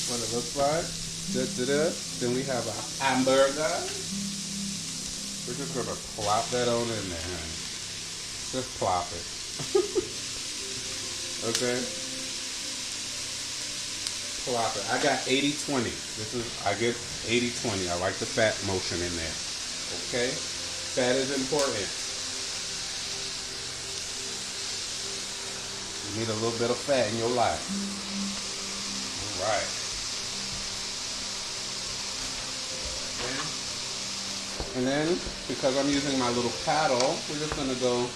what it looks like. Then we have a hamburger. We're just gonna plop that on in there, honey. Just plop it. Okay. Plop it. I got 80-20. I get 80-20. I like the fat motion in there. Okay. Fat is important. You need a little bit of fat in your life. All right. Okay. And then, because I'm using my little paddle, we're just going to go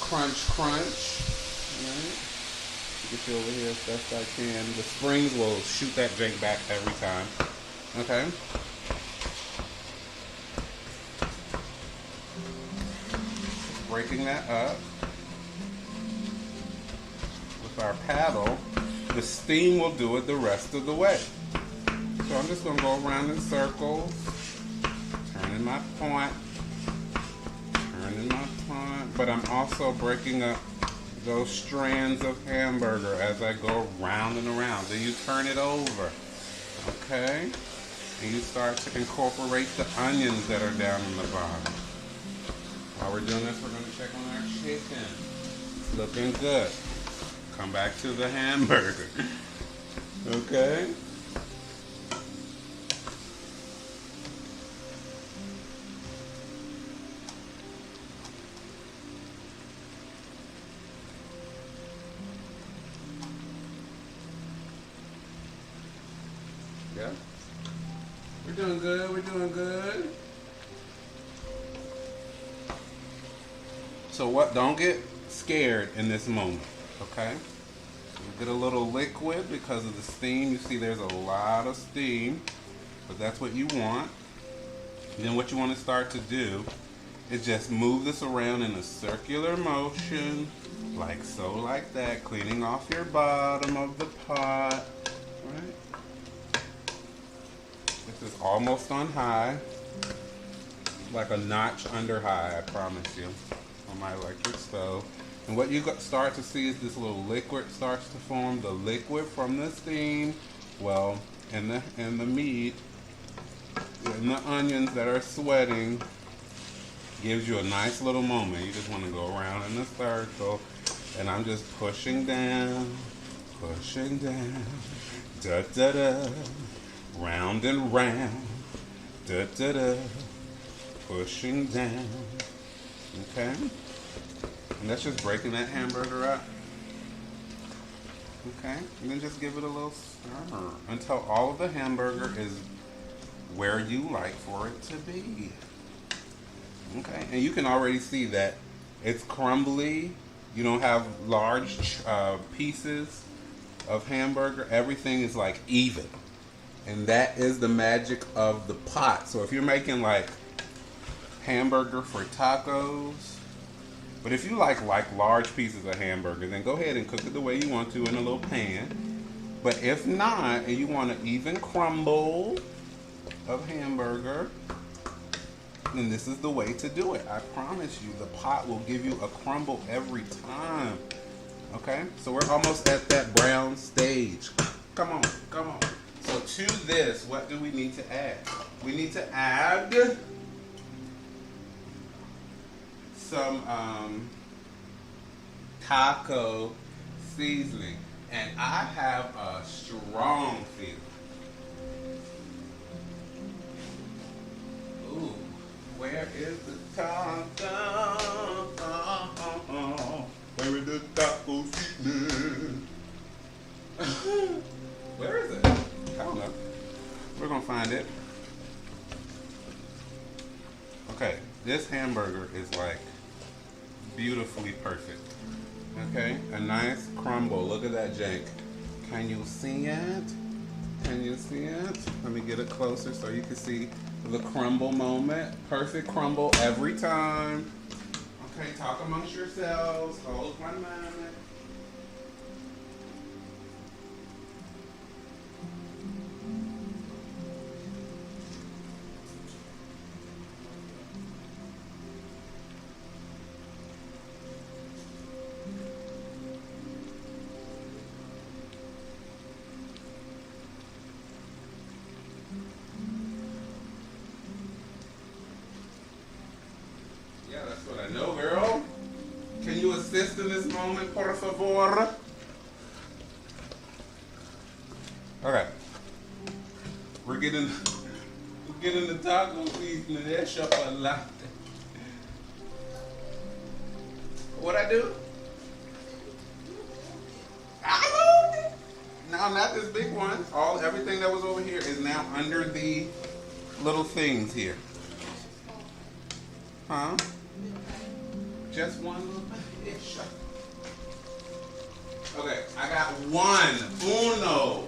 crunch, crunch. All right. Get you over here as best I can. The springs will shoot that drink back every time. Okay. Breaking that up. Our paddle, the steam will do it the rest of the way. So I'm just going to go around in circles, turning my point, but I'm also breaking up those strands of hamburger as I go round and around. Then you turn it over, okay? And you start to incorporate the onions that are down in the bottom. While we're doing this, we're going to check on our chicken. It's looking good. Come back to the hamburger. Okay? Yeah? We're doing good, we're doing good. So what, don't get scared in this moment. Okay, you get a little liquid because of the steam. You see there's a lot of steam, but that's what you want. And then what you want to start to do is just move this around in a circular motion, like so, like that, cleaning off your bottom of the pot. Right? This is almost on high. like a notch under high, I promise you, on my electric stove. And what you start to see is this little liquid starts to form. The liquid from the steam, well, and the meat and the onions that are sweating gives you a nice little moment. You just want to go around in a circle, and I'm just pushing down, da da da, round and round, da da da, pushing down. Okay, and that's just breaking that hamburger up. Okay, and then just give it a little stir until all of the hamburger is where you like for it to be. Okay, and you can already see that it's crumbly. You don't have large pieces of hamburger. Everything is like even. And that is the magic of the pot. So if you're making like hamburger for tacos, but if you like large pieces of hamburger, then go ahead and cook it the way you want to in a little pan. But if not, and you want an even crumble of hamburger, then this is the way to do it. I promise you, the pot will give you a crumble every time. Okay, so we're almost at that brown stage. Come on, come on. So to this, what do we need to add? We need to add some taco seasoning. And I have a strong feeling. Ooh, where is the taco? Where is the taco seasoning? Where is it? I don't know. We're gonna find it. Okay, this hamburger is like beautifully perfect. Okay, a nice crumble. Look at that, Jake. Can you see it? Can you see it? Let me get it closer so you can see the crumble moment. Perfect crumble every time. Okay, talk amongst yourselves. Hold 1 moment. Yeah, that's what I know, girl. Can you assist in this moment, por favor? Okay. We're getting the taco seasoning. That's chocolate. What I do? I moved it. Now, not this big one. Everything that was over here is now under the little things here. Huh? Just one little bit. Okay, I got uno.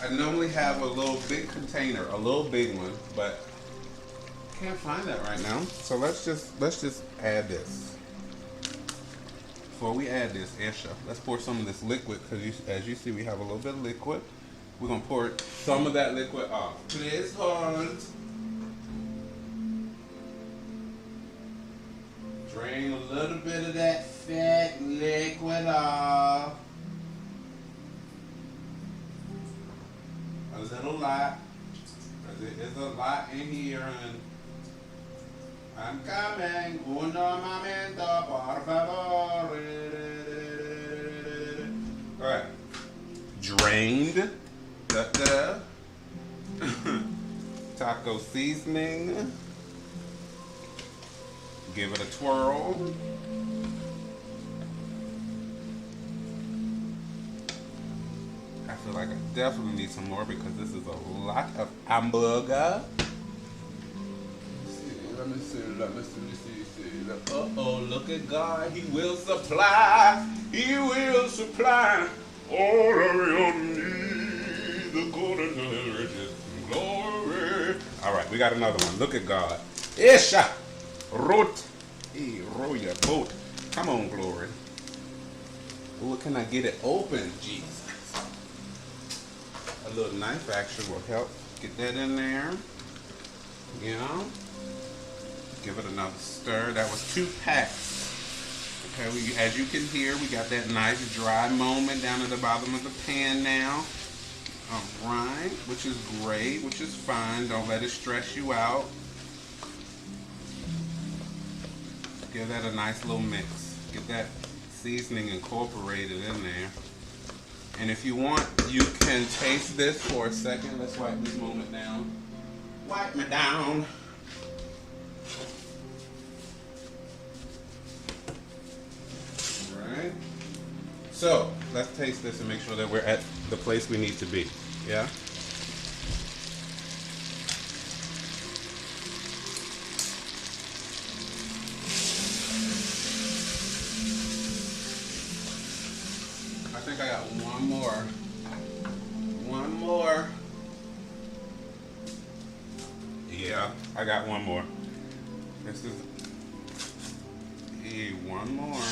I normally have a little big container, a little big one, but can't find that right now. So let's just add this. Before we add this, let's pour some of this liquid because as you see, we have a little bit of liquid. We're gonna pour some of that liquid off. Please hold. Drain a little bit of that fat liquid off. A little lot. Because it is a lot in here, and I'm coming. Uno momento, por favor. Alright. Drained. Taco seasoning. Give it a twirl. I feel like I definitely need some more because this is a lot of hamburger. Let me see. Uh-oh, look at God. He will supply. He will supply all of your needs according to his riches and glory. All right, we got another one. Look at God. Isha. Root. Hey, roll your boat. Come on, glory. Oh, can I get it open? Jesus. A little knife action will help get that in there. You know? Give it another stir. That was 2 packs. Okay, as you can hear, we got that nice dry moment down at the bottom of the pan now. Alright, which is great, which is fine. Don't let it stress you out. Give that a nice little mix. Get that seasoning incorporated in there. And if you want, you can taste this for a second. Let's wipe this moment down. Wipe me down. Alright. So, let's taste this and make sure that we're at the place we need to be. Yeah? I think I got one more. One more. Yeah, I got one more. This is one more.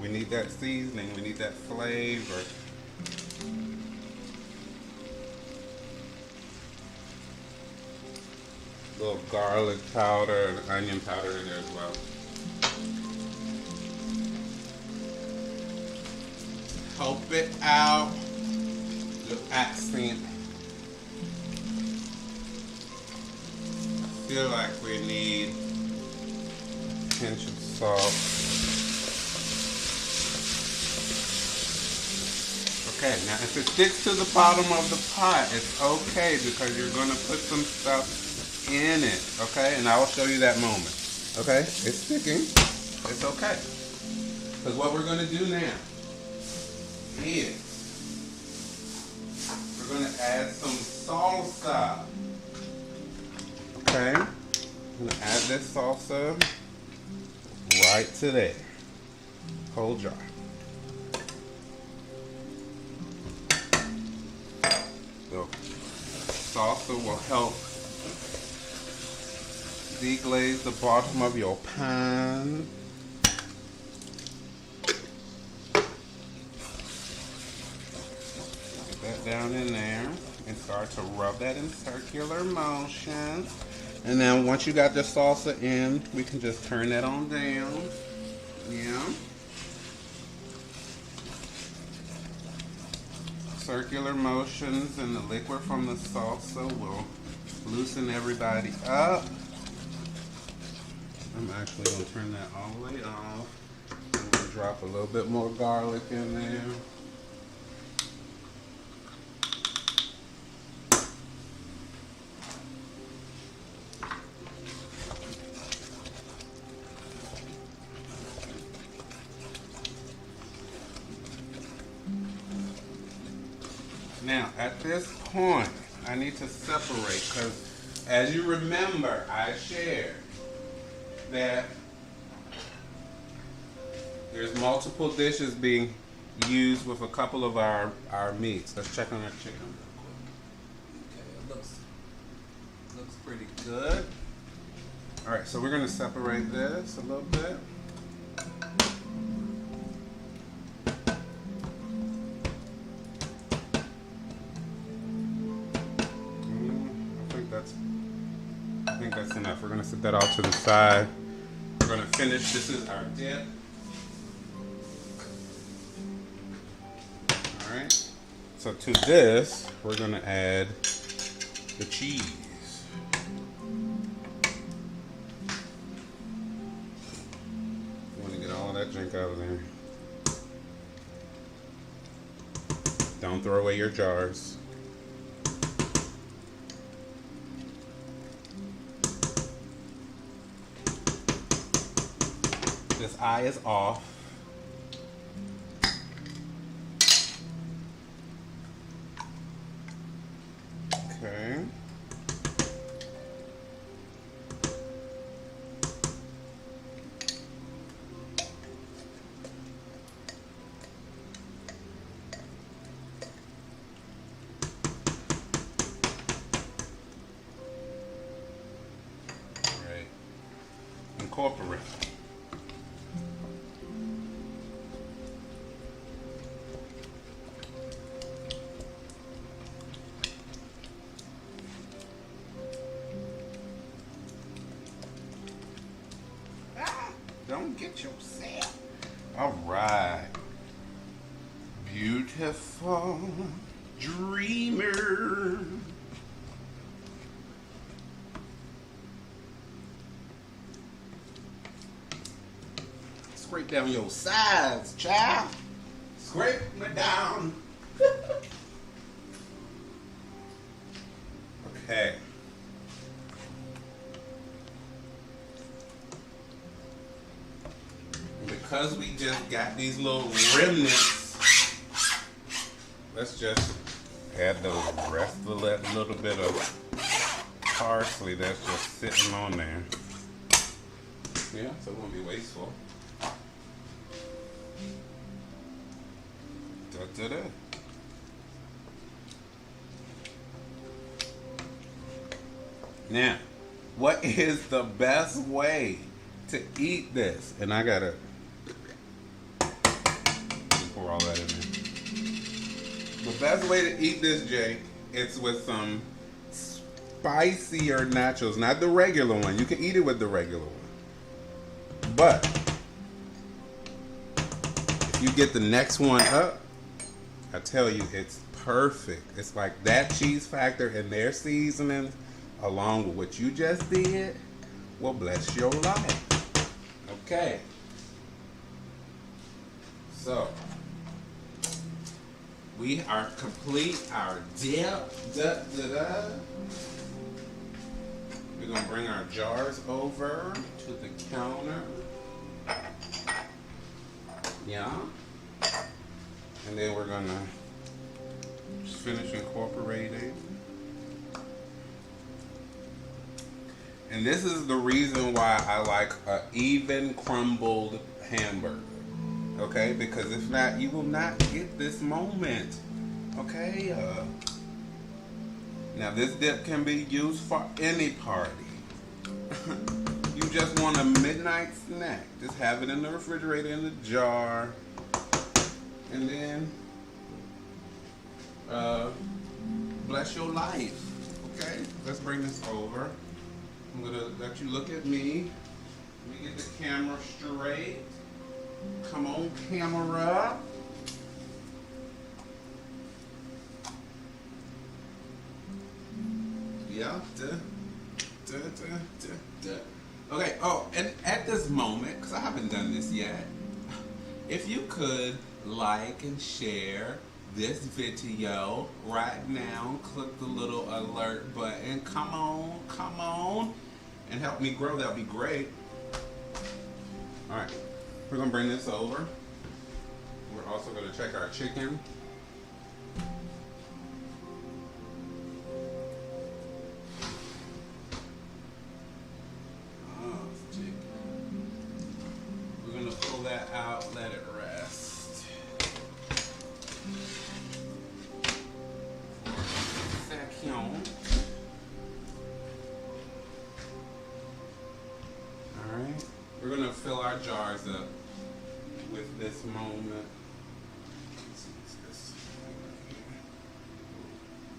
We need that seasoning. We need that flavor. A little garlic powder and onion powder in there as well. Help it out. The accent. I feel like we need a pinch of salt. Okay, now if it sticks to the bottom of the pot, it's okay because you're going to put some stuff in it, okay? And I will show you that moment, okay? It's sticking. It's okay. Because what we're going to do now is we're going to add some salsa. Okay? I'm going to add this salsa right to there. Whole jar. So salsa will help deglaze the bottom of your pan. Get that down in there and start to rub that in circular motion. And then once you got the salsa in, we can just turn that on down. Yeah. Circular motions and the liquid from the salsa will loosen everybody up. I'm actually going to turn that all the way off. I'm going to drop a little bit more garlic in there. Now, at this point, I need to separate because as you remember, I shared that there's multiple dishes being used with a couple of our meats. Let's check on our chicken real quick. Okay, it looks pretty good. All right, so we're going to separate this a little bit. I think that's enough. We're going to set that off to the side. We're going to finish. This is our dip. Alright. So to this, we're going to add the cheese. You want to get all of that junk out of there. Don't throw away your jars. This eye is off. Okay. All right. Incorporate. Get yourself. All right. Beautiful dreamer. Scrape down your sides, child. Scrape me down. Okay. Because we just got these little remnants, let's just add the rest of that little bit of parsley that's just sitting on there. Yeah, so it won't be wasteful. Da-da-da. Now, what is the best way to eat this? And I gotta pour all that in there. The best way to eat this, Jake, it's with some spicier nachos, not the regular one. You can eat it with the regular one, but if you get the next one up, I tell you, it's perfect. It's like that cheese factor and their seasoning, along with what you just did, will bless your life. Okay. So, we are complete our dip. We're going to bring our jars over to the counter. Yeah. And then we're going to just finish incorporating. And this is the reason why I like an even crumbled hamburger. Okay? Because if not, you will not get this moment. Okay? Now, this dip can be used for any party. You just want a midnight snack. Just have it in the refrigerator in the jar. And then, bless your life. Okay? Let's bring this over. I'm going to let you look at me. Let me get the camera straight. Come on, camera. Yeah. Okay. Oh, and at this moment, because I haven't done this yet, if you could like and share this video right now, click the little alert button. Come on, and help me grow. That'll be great. All right, we're gonna bring this over. We're also gonna check our chicken. We're gonna pull that out, let it rest. Alright, we're going to fill our jars up with this moment.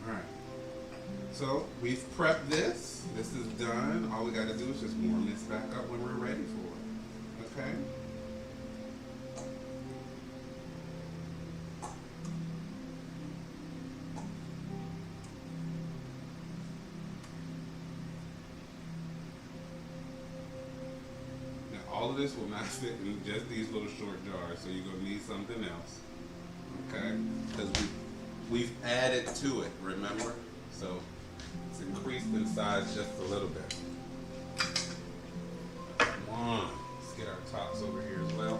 Alright, so we've prepped this. This is done. All we got to do is just warm this back up when we're ready for it. Okay? All of this will not fit in just these little short jars, so you're going to need something else, okay? Because we've added to it, remember? So it's increased in size just a little bit. Come on, let's get our tops over here as well.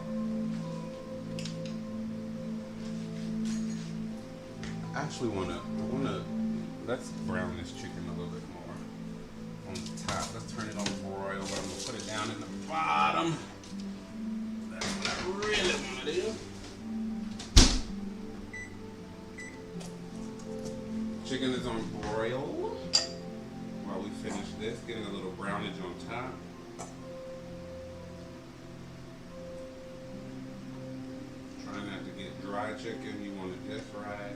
I actually let's brown this chicken a little bit more on the top. Let's turn it on broil, but I'm gonna put it down in the bottom. That's what I really want to do. Chicken is on broil while we finish this, getting a little brownage on top. Try not to get dry chicken, you want it just right.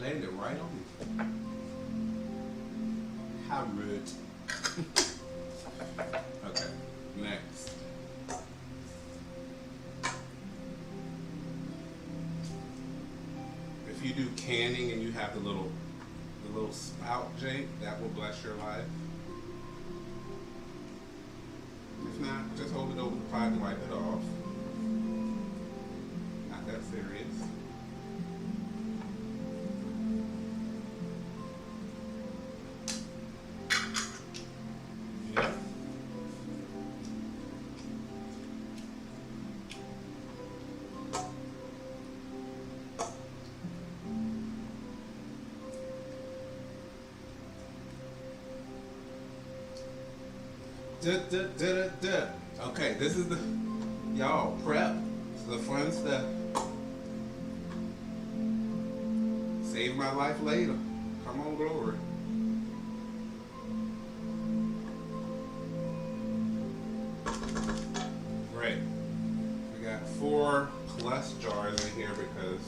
Landed right on me. How rude. Okay, next. If you do canning and you have the little spout jank, that will bless your life. If not, just hold it over the pot and wipe it off. Not that serious. Yeah. Okay, this is the y'all prep. It's the fun stuff. Save my life later. Come on, glory. Great. We got 4 plus jars in here because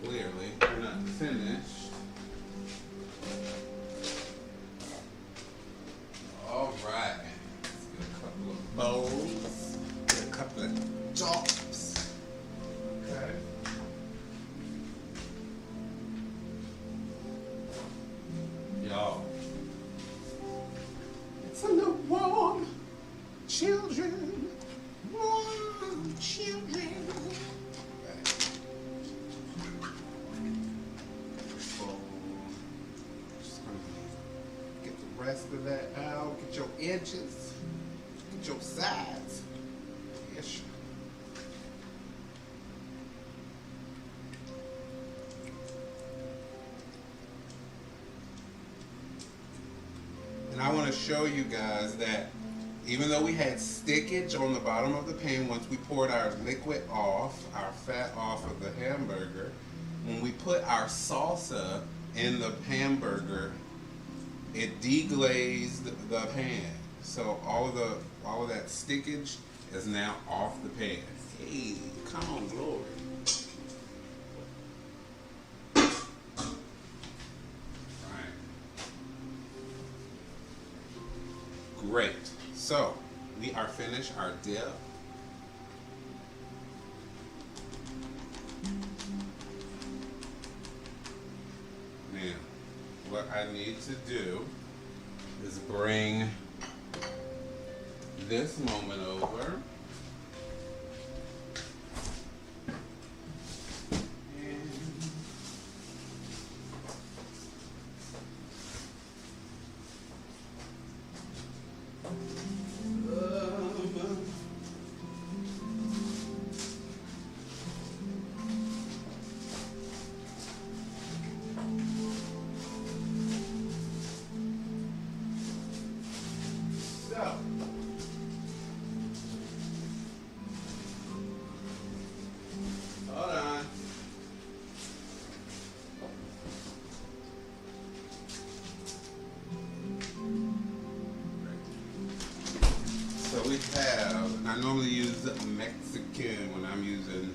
clearly we're not finished. All right. Let's get a couple of bowls. Get a couple of chops. Okay. Y'all. It's a little warm. Children. Warm children. Okay. Bowl. Just gonna get the rest of that out. Get your edges. Get your sides. Yes. And I want to show you guys that even though we had stickage on the bottom of the pan, once we poured our liquid off, our fat off of the hamburger, when we put our salsa in the hamburger, it deglazed the pan. So all of that stickage is now off the pan. Hey, come on, glory. Right. Great. So we are finished our dip. Now, what I need to do is bring this moment over. Hold on. So we have, and I normally use Mexican when I'm using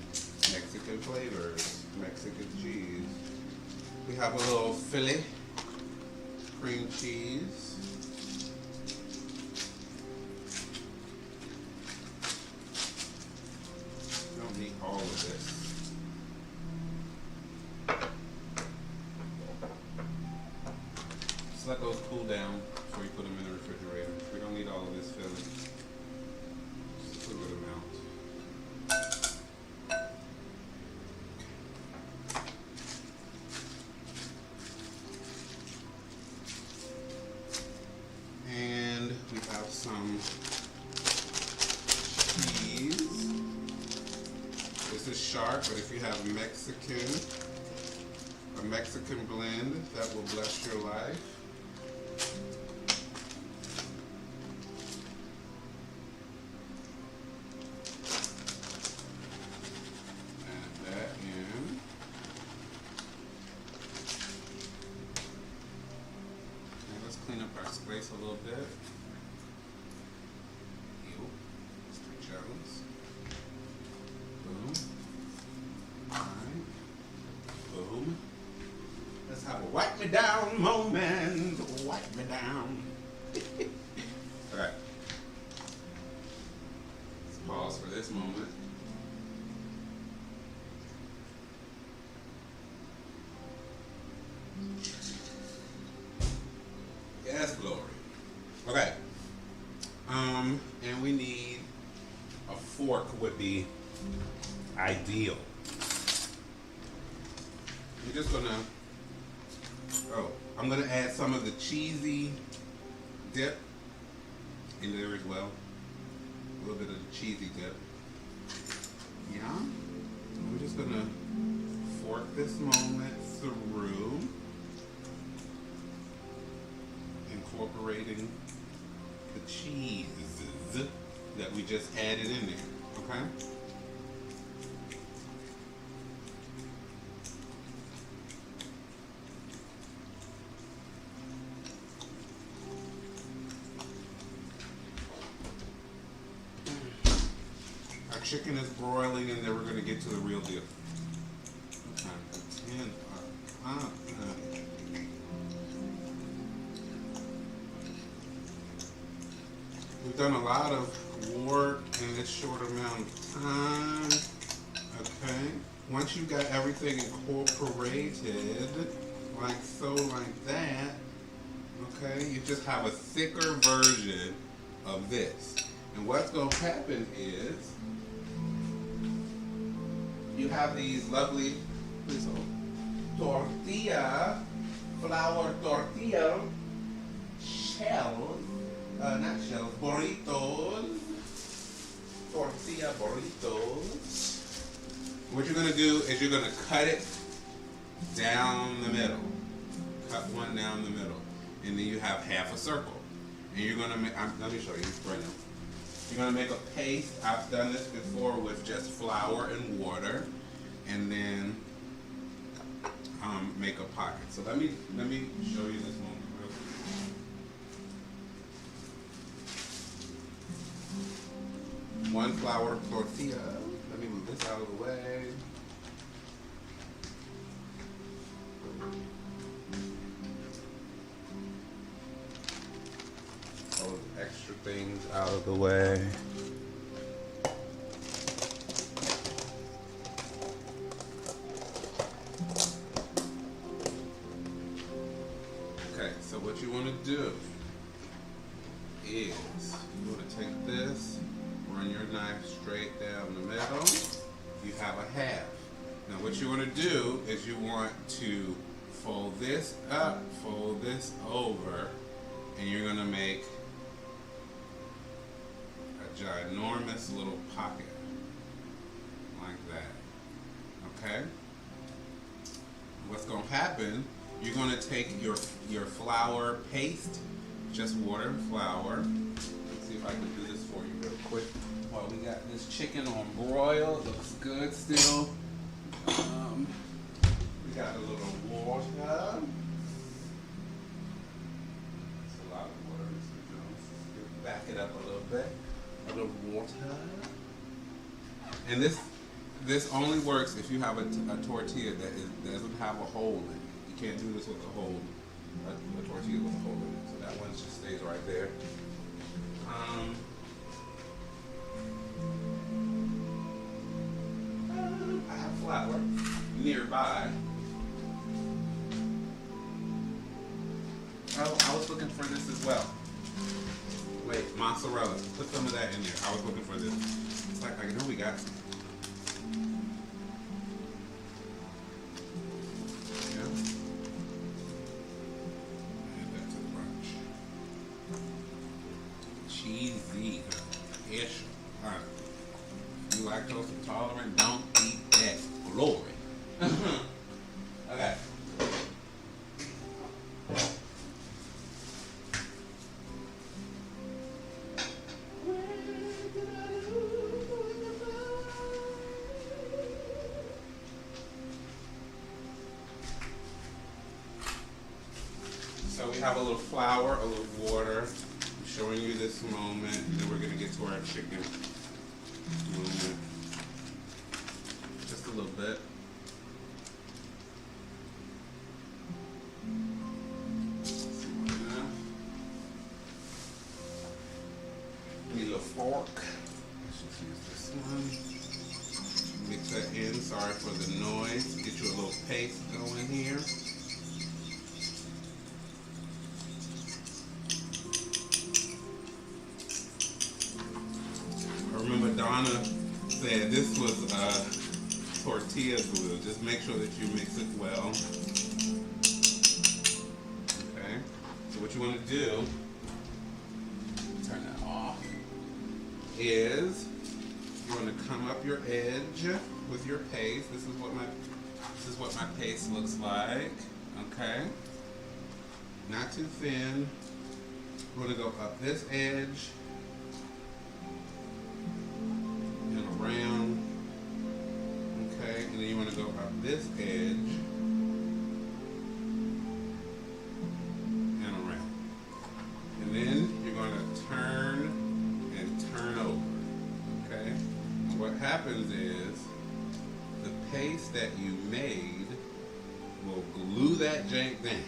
Mexican flavors, Mexican cheese. We have a little Philly cream cheese. Don't need all of this. Just let those cool down before you put them in the refrigerator. We don't need all of this filling. Just a good amount. And we have some cheese. This is sharp, but if you have a Mexican blend, that will bless your life. Add that in. And let's clean up our space a little bit. Ew, Mr. Jones. Boom. Alright. Boom. down. Alright. Let's pause for this moment. Yes, glory. Okay. And we need a fork would be ideal. I'm just gonna, I'm gonna add some of the cheesy dip in there as well. A little bit of the cheesy dip. Yeah. I'm just gonna fork this moment through, incorporating the cheese that we just added in there, okay? Our chicken is broiling, and then we're gonna get to the real deal. Okay, we've done a lot of work in this short amount of time. Okay. Once you got everything incorporated, like so, like that, okay, you just have a thicker version of this. And what's going to happen is you have these lovely tortilla, flour tortilla shells. Not shells, burritos, tortilla burritos. What you're gonna do is you're gonna cut it down the middle. Cut one down the middle. And then you have half a circle. And you're gonna make, let me show you right now. You're gonna make a paste. I've done this before with just flour and water. And then make a pocket. So let me show you this moment real quick. One flour tortilla. Let me move this out of the way. All the extra things out of the way. Okay, so what you want to do is you want to take this, run your knife straight down the middle. You have a half. Now what you want to do is you want to fold this up, fold this over, and you're going to make a ginormous little pocket like that. Okay? What's going to happen, you're going to take your flour paste, just water and flour. Let's see if I can do this for you real quick. While we got this chicken on broil, looks good still. We got a little water. That's a lot of water, Mr. Jones. Back it up a little bit. A little water. And this only works if you have a tortilla that doesn't have a hole in it. You can't do this with a hole, a tortilla with a hole in it. So that one just stays right there. I have flour nearby. Oh, I was looking for this as well. Wait, mozzarella. Put some of that in there. I was looking for this. It's like, I know we got some. Yeah. Add that to the brunch. Cheesy-ish. Alright. If you lactose intolerant, don't eat that. Glory. Okay. So we have a little flour, a little water. I'm showing you this moment. Then we're going to get to our chicken moment. Just a little bit. fork. Let's just use this one. Mix that in. Sorry for the noise. Get you a little paste going here. I remember Donna said this was tortilla glue. Just make sure that you mix it well. Okay. So what you want to do, turn that off, is you want to come up your edge with your paste. This is what my paste looks like. Okay. Not too thin. We're going to go up this edge and around. Okay, and then you want to go up this edge and around. And then you're going to turn and turn over. Okay? And what happens is the paste that you made will glue that jank down.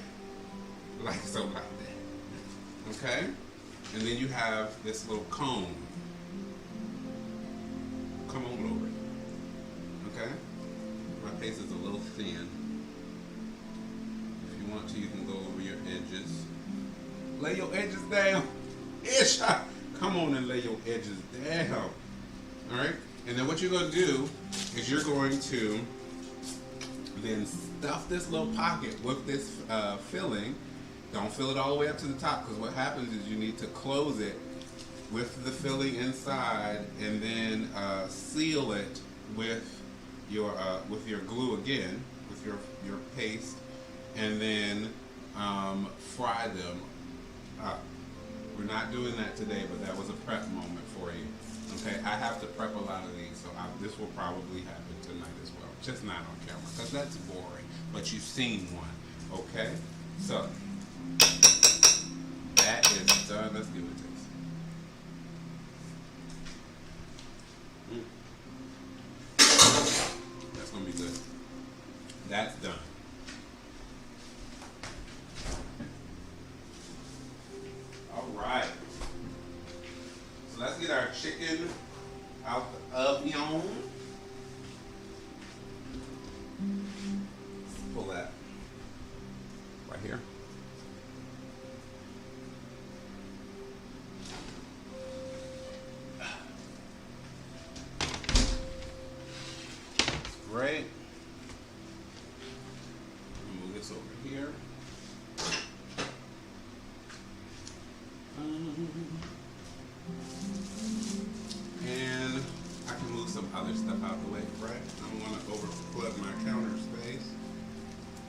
Like so, like that. Okay? And then you have this little cone. Come on over it. Okay? My paste is a little thin. If you want to, you can go over your edges. Lay your edges down. Ish! Come on and lay your edges down. Alright? And then what you're going to do is you're going to then stuff this little pocket with this filling. Don't fill it all the way up to the top, because what happens is you need to close it with the filling inside and then seal it with your glue again, with your paste, and then fry them up. We're not doing that today, but that was a prep moment for you. Okay, I have to prep a lot of these, so this will probably happen tonight as well. Just not on camera, because that's boring, but you've seen one. Okay, so that is done. Let's give it a taste. That's gonna be good. That's done. All right. So let's get our chicken out the oven. Pull that right here. Great. Move this over here. And I can move some other stuff out the way, right? I don't want to overflood my counter space.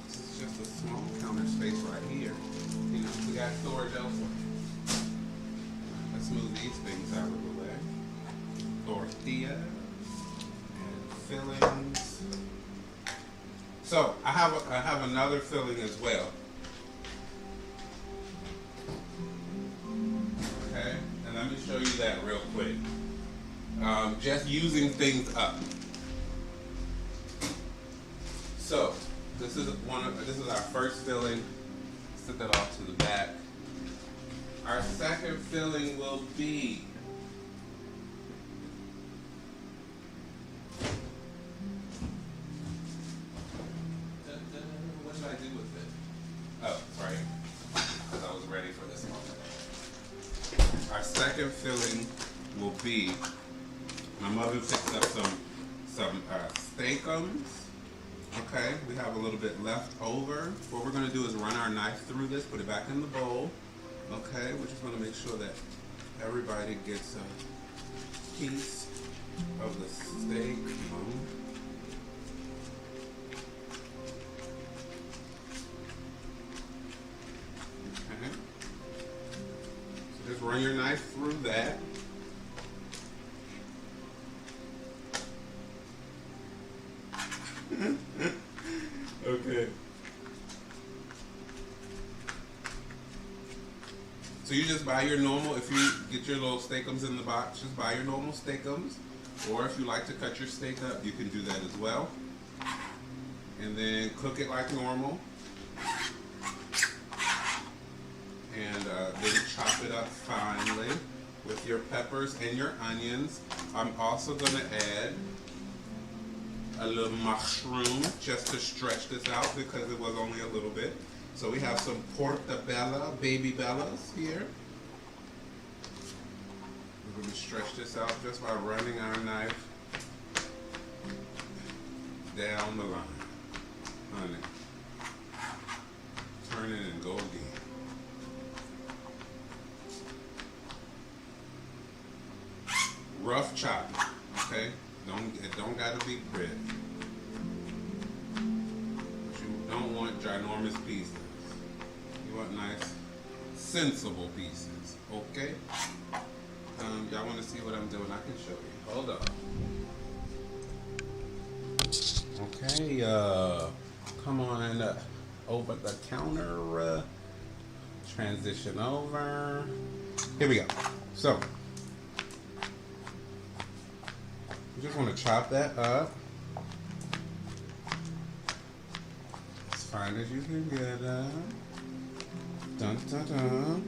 This is just a small counter space right here. You know, we got storage elsewhere. Let's move these things out of the way. Tortilla and fillings. So I have another filling as well. Okay, and let me show you that real quick. Just using things up. So this is our first filling. Set that off to the back. Our second filling will be what did I do with it? Oh, sorry, because I was ready for this moment. Our second filling will be, my mother picked up some steakums. Okay, we have a little bit left over. What we're going to do is run our knife through this, put it back in the bowl. Okay, we're just going to make sure that everybody gets a piece of the steak. Okay, so just run your knife through that. Okay. So you just buy your normal, if you get your little steakums in the box, just buy your normal steakums. Or if you like to cut your steak up, you can do that as well. And then cook it like normal. And then chop it up finely. with your peppers and your onions. I'm also going to add a little mushroom just to stretch this out because it was only a little bit. So we have some portobello, baby bellas here. We're going to stretch this out just by running our knife down the line. Honey, turn it and go again. Rough chopping, okay? It don't gotta be pretty. But you don't want ginormous pieces. You want nice, sensible pieces, okay? Y'all want to see what I'm doing? I can show you. Hold on. Okay, come on over the counter. Transition over. Here we go. So, you just want to chop that up as fine as you can get it. Dun dun dun.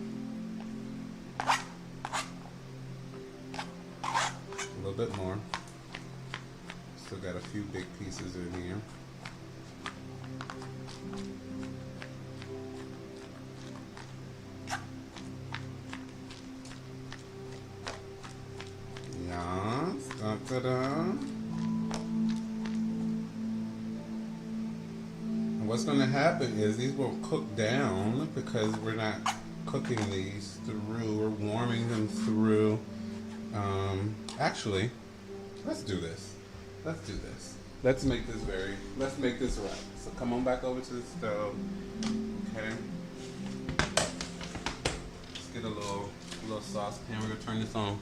A little bit more. Still got a few big pieces in here. Yes. Dun dun dun. And what's going to happen is these won't cook down because we're not cooking these through. We're warming them through. Actually, let's do this. Let's do this. Let's make this right. So come on back over to the stove. Okay. Let's get a little saucepan. We're gonna turn this on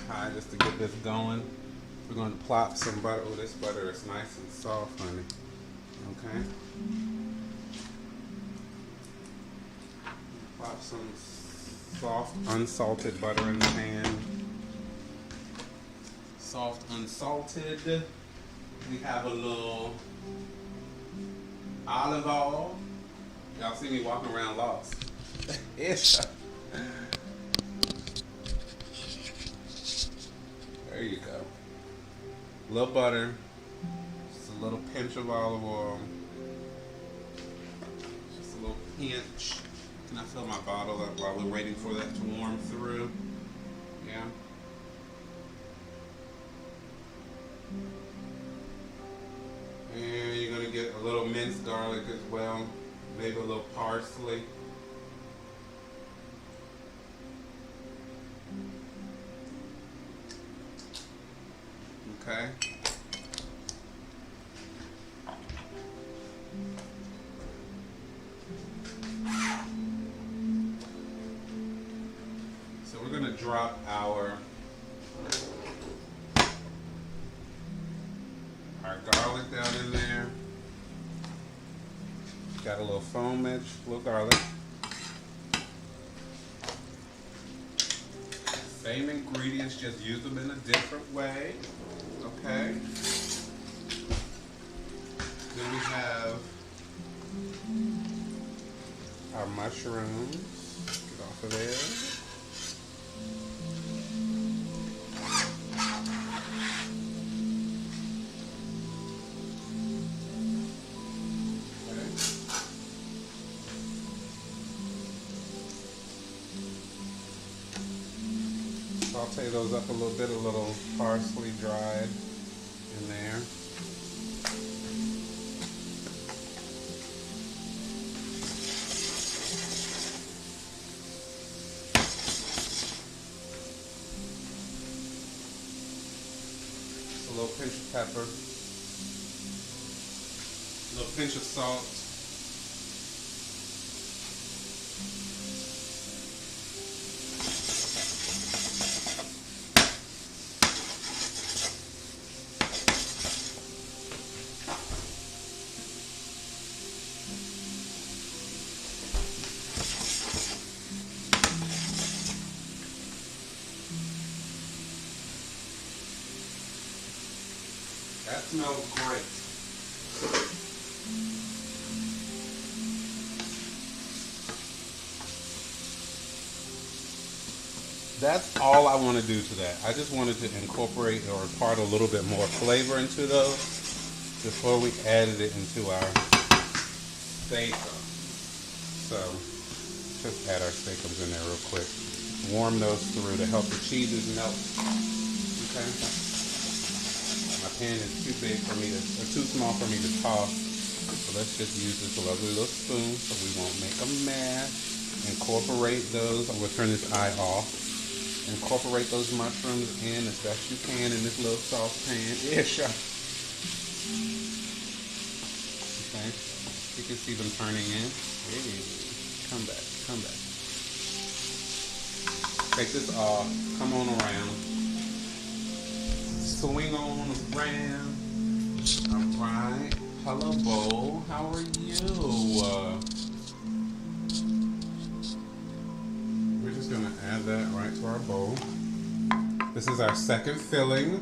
high just to get this going. We're gonna plop some butter. Oh, this butter is nice and soft, honey. Okay. Plop some soft, unsalted butter in the pan. Soft, unsalted. We have a little olive oil. Y'all see me walking around lost. Ish. There you go. A little butter. Just a little pinch of olive oil. Just a little pinch. Can I fill my bottle up while we're waiting for that to warm through? Yeah. And you're going to get a little minced garlic as well. Maybe a little parsley. Okay. So we're going to drop our garlic down in there. Got a little foamage, a little garlic. Same ingredients, just use them in a different way. Okay. Then we have our mushrooms. Get off of there. Saute those up a little bit, a little parsley dried in there. Just a little pinch of pepper, a little pinch of salt. That smells great. that's all I want to do to that. I just wanted to incorporate or impart a little bit more flavor into those before we added it into our steak. So just add our steakums in there real quick. Warm those through to help the cheeses melt. Okay. My pan is too big for me to, or too small for me to toss. So let's just use this lovely little spoon so we won't make a mess. Incorporate those. I'm gonna turn this eye off. Incorporate those mushrooms in as best you can in this little saucepan. Yeah, sure. Okay. You can see them turning in. Hey. Come back, come back. Take this off, come on around. Swing on around. Alright. Hello, Bo. How are you? We're just going to add that right to our bowl. This is our second filling.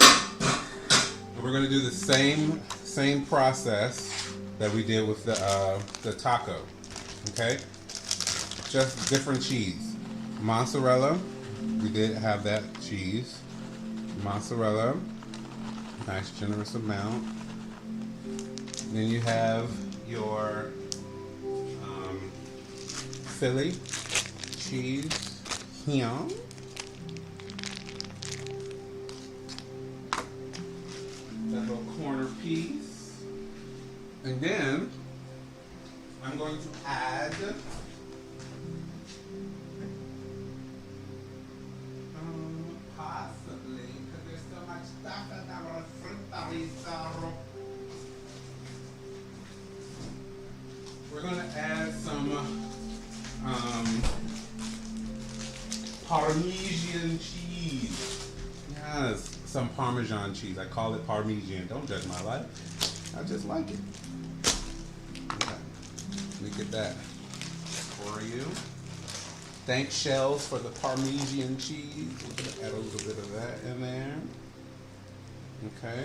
And we're going to do the same process that we did with the taco, okay? Just different cheese. Mozzarella, we did have that cheese. Mozzarella, nice generous amount. Then you have your Philly cheese here. That little corner piece. And then I'm going to add possibly, because there's so much stuff in our freezer. We're going to add some Parmesan cheese. Yes, some Parmesan cheese. I call it Parmesan. Don't judge my life. I just like it. Look at that for you. Thanks, Shells, for the Parmesan cheese. We're going to add a little bit of that in there. Okay.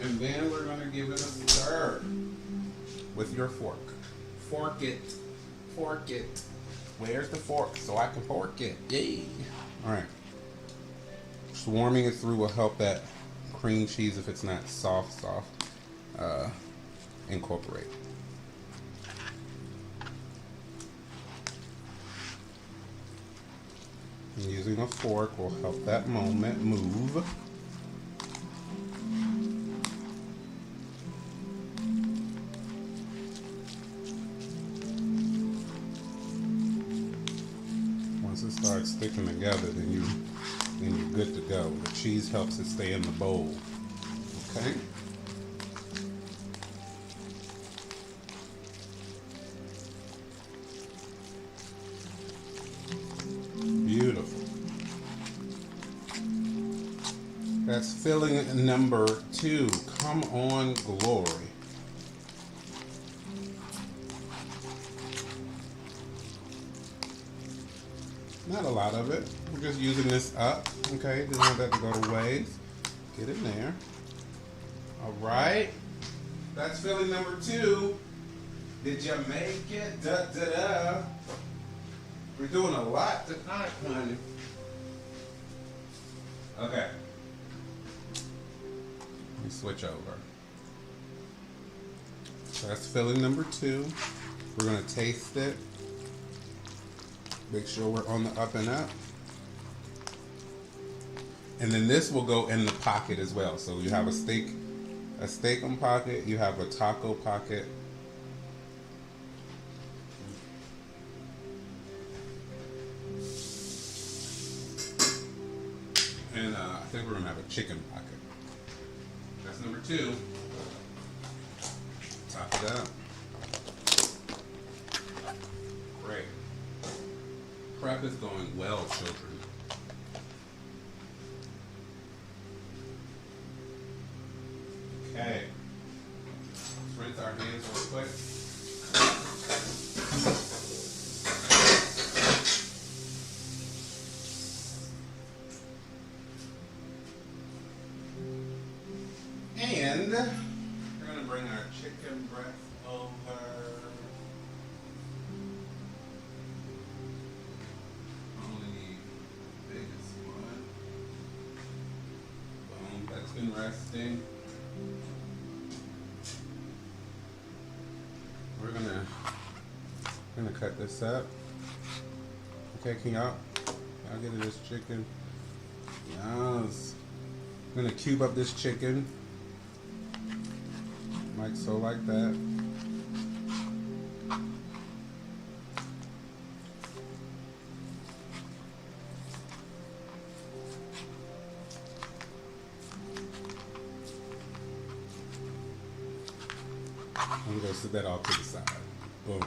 And then we're going to give it a stir with your fork. Fork it. Fork it. Where's the fork so I can fork it? Yay. Alright. Just warming it through will help that cream cheese, if it's not soft, incorporate. And using a fork will help that moment move. Once it starts sticking together, then you're good to go. The cheese helps it stay in the bowl. Okay? Beautiful. That's filling number 2. Come on, glory. Not a lot of it. We're just using this up. Okay, didn't want that to go to waste. Get in there. All right. That's filling number 2. Did you make it? Da da da. We're doing a lot tonight, honey. Okay. Let me switch over. So that's filling number 2. We're gonna taste it. Make sure we're on the up and up. And then this will go in the pocket as well. So you have a steak pocket, you have a taco pocket. And I think we're gonna have a chicken pocket. That's number 2. Top it up. Great. Prep is going well, children. Okay. Let's rinse our hands real quick. chicken resting. We're gonna cut this up. Okay, can y'all get this chicken? Yes. I'm gonna cube up this chicken, like so, like that. I'm gonna sit that off to the side. Boom.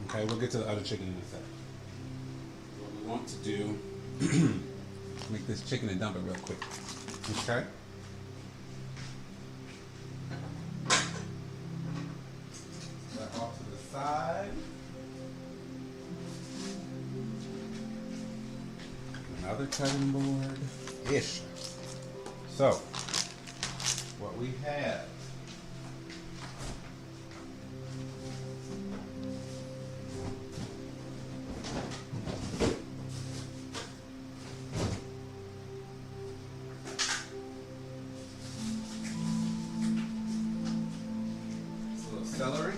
Okay, we'll get to the other chicken in a second. What we want to do, make this chicken and dump it real quick. Okay? That off to the side. Another cutting board. Ish. So, what we have. Celery.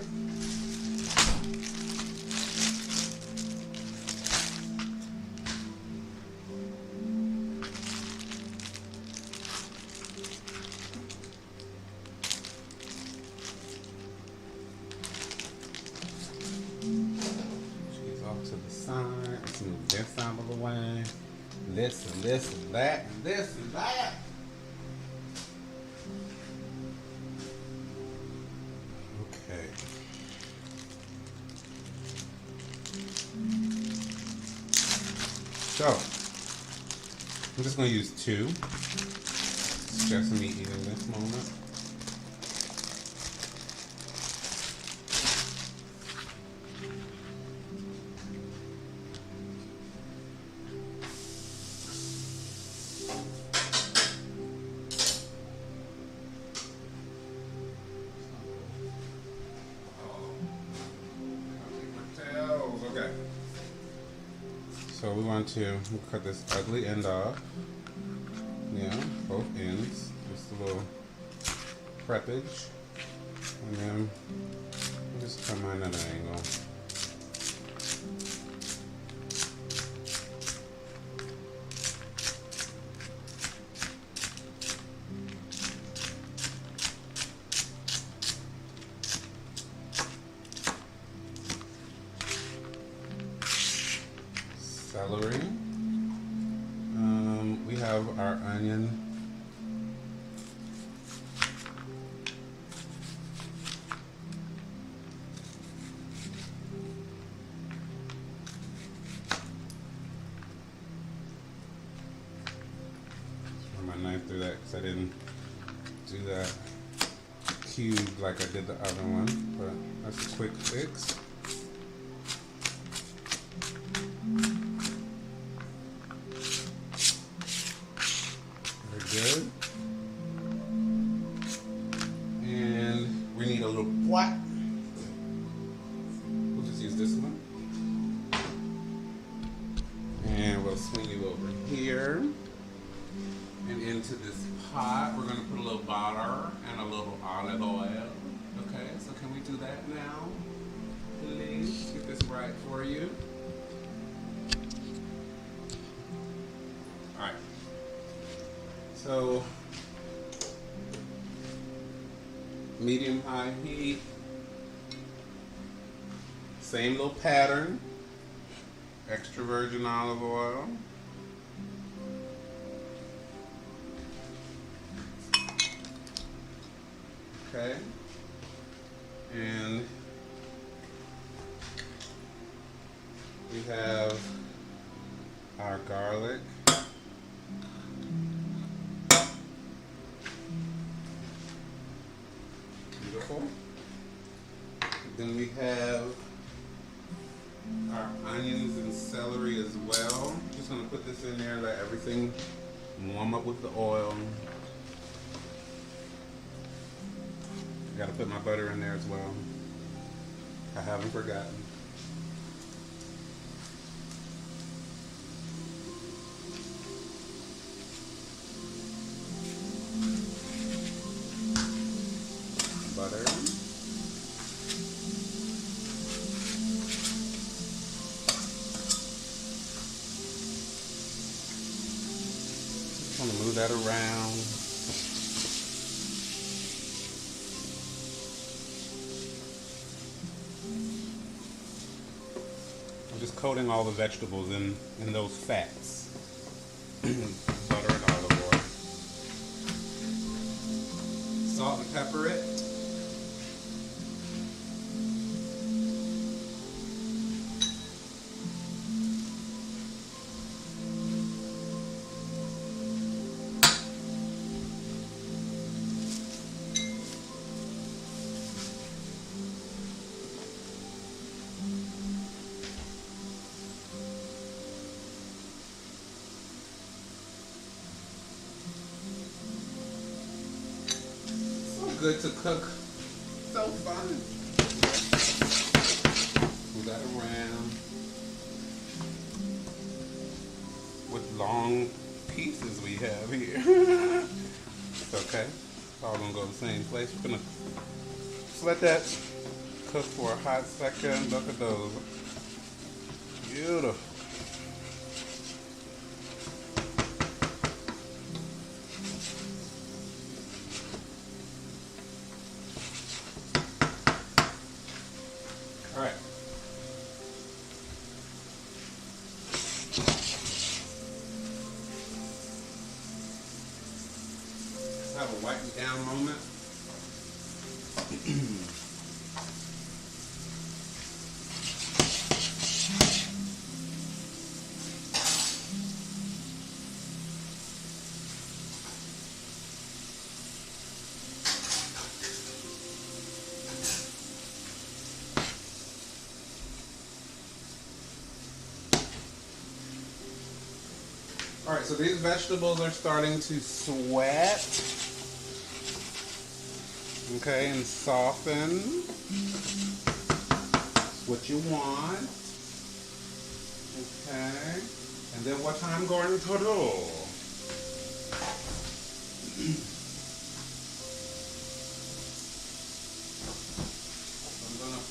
Cheese off to the side. Let's move this out of the way. This and this and that and this and that. So, I'm just going to use two. It's just me eating this moment. So we want to cut this ugly end off. Yeah, both ends. Just a little preppage. And then we'll just come on at an angle. Celery. We have our onion. Run my knife through that because I didn't do that cube like I did the other one, but that's a quick fix. Good. And we need a little pot. We'll just use this one. And we'll swing you over here. And into this pot, we're going to put a little butter and a little olive oil. Okay, so can we do that now? Please get this right for you. Alright. So, medium-high heat, same little pattern, extra virgin olive oil, okay, and we have our garlic. Beautiful. Then we have our onions and celery as well. Just gonna put this in there, let everything warm up with the oil. Gotta put my butter in there as well. I haven't forgotten. want to move that around. I'm just coating all the vegetables in those fats. Butter and olive oil. Salt and pepper it. Good to cook. So fun. Move that around. What long pieces we have here. It's okay. It's all gonna go the same place. We're gonna just let that cook for a hot second. Look at those. Beautiful. All right. Let's have a wipe it down moment. All right, so these vegetables are starting to sweat, okay, and soften. What you want, okay, and then what I'm going to do. I'm going to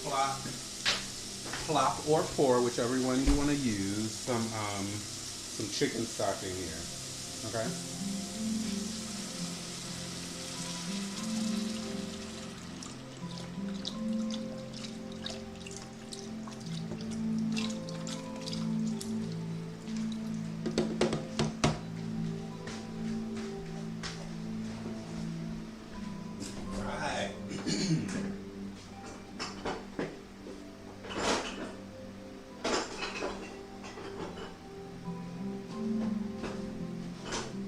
plop or pour, whichever one you want to use, some chicken stock in here, okay? Right.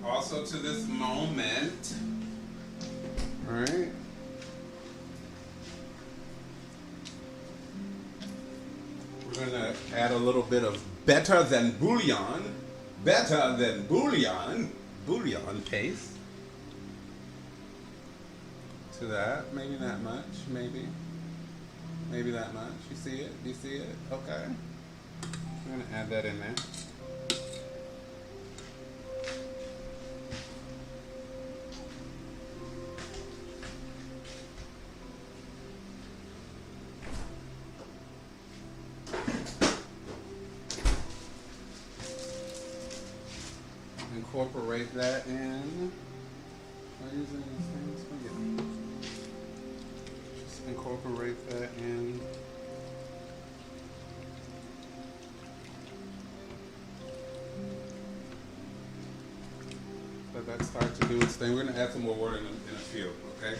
Also to this moment, all right, we're gonna add a little bit of better than bouillon paste to that. Maybe that much, maybe that much. You see it? You see it? Okay. I'm gonna add that in there. Incorporate that in. Just incorporate that in. Let that start to do its thing. We're going to add some more water in a few, okay?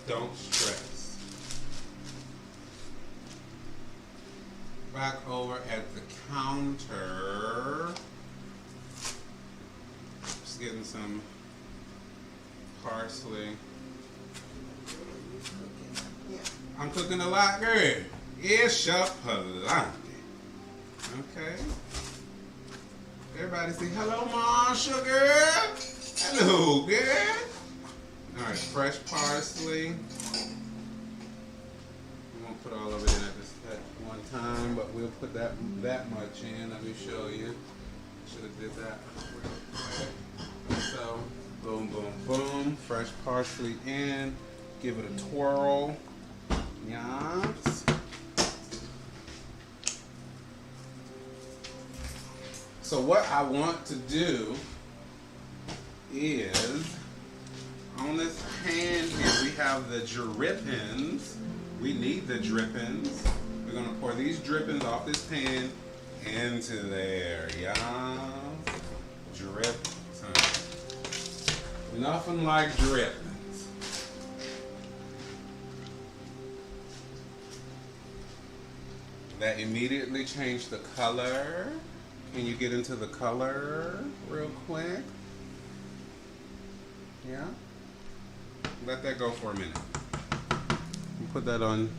Don't stress. Back over at the counter. Just getting some parsley. I'm cooking a lot, girl. It's your Palante. Okay. Everybody say hello, Mom, sugar. Hello, girl. All right, fresh parsley. We won't put all of it in at one time, but we'll put that much in. Let me show you. Should have did that. So, boom, boom, boom. Fresh parsley in. Give it a twirl. Yes. So what I want to do is on this pan here we have the drippings. We need the drippings. We're gonna pour these drippings off this pan into there. Yeah. Drip time. Nothing like drippings. That immediately changed the color. Can you get into the color real quick? Yeah? Let that go for a minute. We'll put that on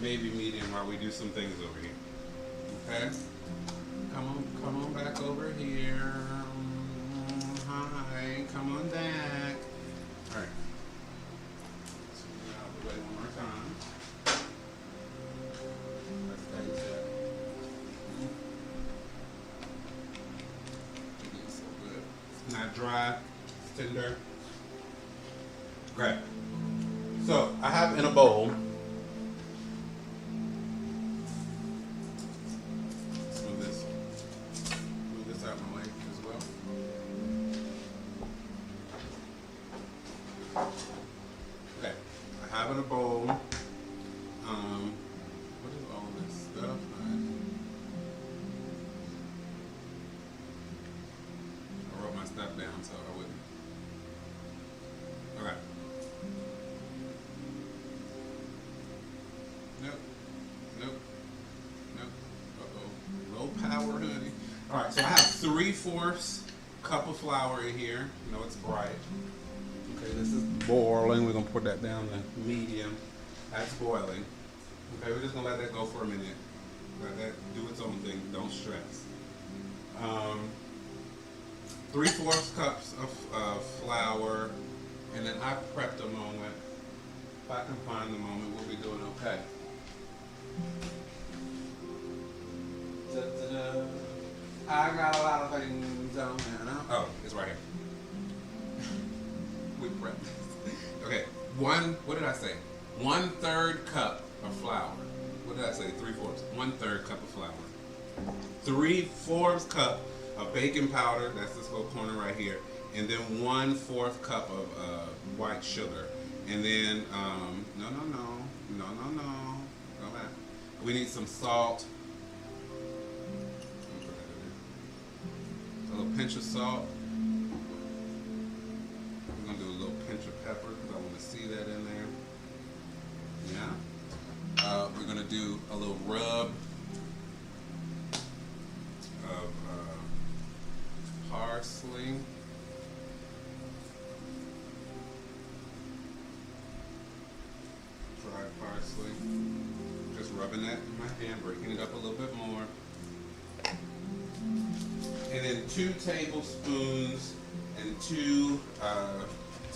maybe medium while we do some things over here. Okay? Come on back over here. Hi, come on back. Alright. So now I'll do it one more time. Let's taste it. It's so good. It's not dry, it's tender. Okay. So I have in a bowl out of my way as well. Okay, I have in a bowl. What is all this stuff? I wrote my stuff down so I wouldn't. Okay. Nope. Uh-oh. Low power, honey. Alright, so I have 3/4 cup of flour in here. You know it's bright. Okay, this is boiling. We're going to put that down to medium. That's boiling. Okay, we're just going to let that go for a minute. Let that do its own thing. Don't stress. 3/4 cups of flour. And then I prepped a moment. If I can find the moment, we'll be doing okay. Da-da-da. I got a lot of things on there. Oh, it's right here. We prep. Okay, what did I say? 1/3 cup of flour. What did I say? 3/4. 1/3 cup of flour. 3/4 cup of baking powder. That's this little corner right here. And then 1/4 cup of white sugar. And then, no. Go back. We need some salt. A little pinch of salt. We're going to do a little pinch of pepper because I want to see that in there. Yeah. We're going to do a little rub of parsley. Dried parsley. Just rubbing that in my hand, breaking it up a little bit more. And then 2 tablespoons and 2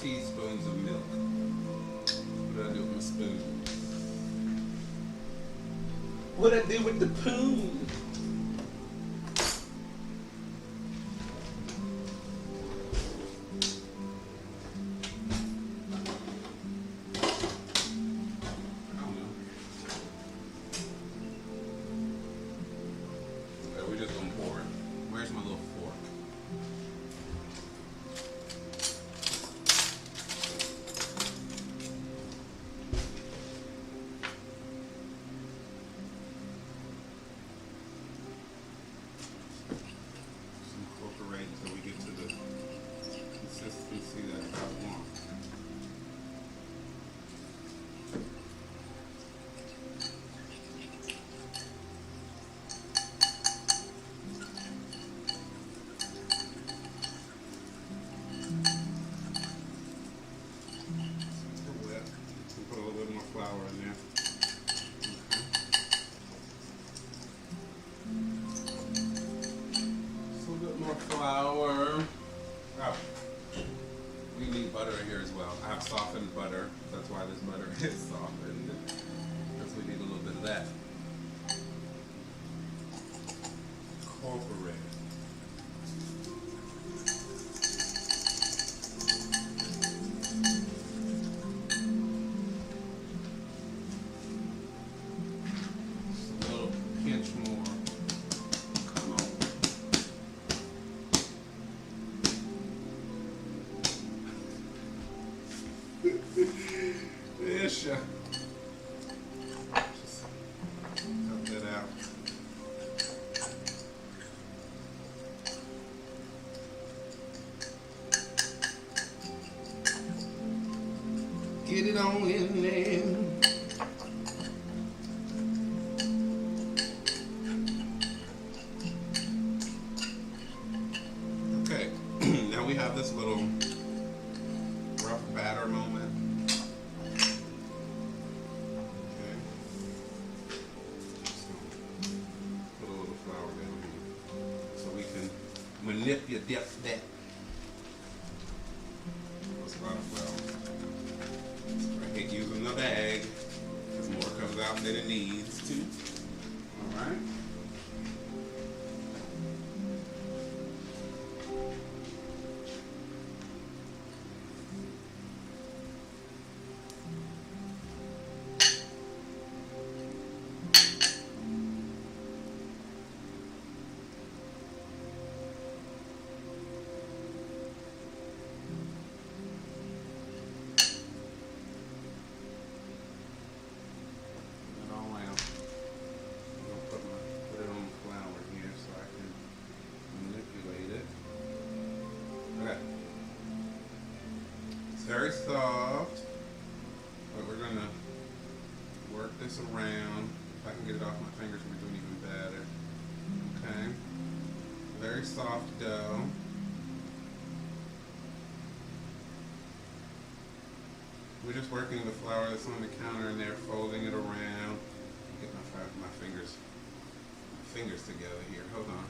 teaspoons of milk. What did I do with my spoon? What did I do with the spoon? I don't know. Okay, we're just gonna pour it. Where's my little fork? Just incorporate until we get to the consistency that I want. Put a little bit more flour in there. Just a little bit more flour. Oh, we need butter in here as well. I have softened butter. That's why this butter is softened. Because we need a little bit of that. Incorporate. Ish. Just cut that out. Get it on in there. Okay, now we have this little rough batter moment. Okay, so put a little flour down here so we can manipulate that. That's a lot of flour. I hate using the bag because more comes out than it needs to. All right. Very soft, but we're gonna work this around. If I can get it off my fingers, we're doing even better. Okay, very soft dough. We're just working the flour that's on the counter and there, folding it around. Get my fingers together here. Hold on.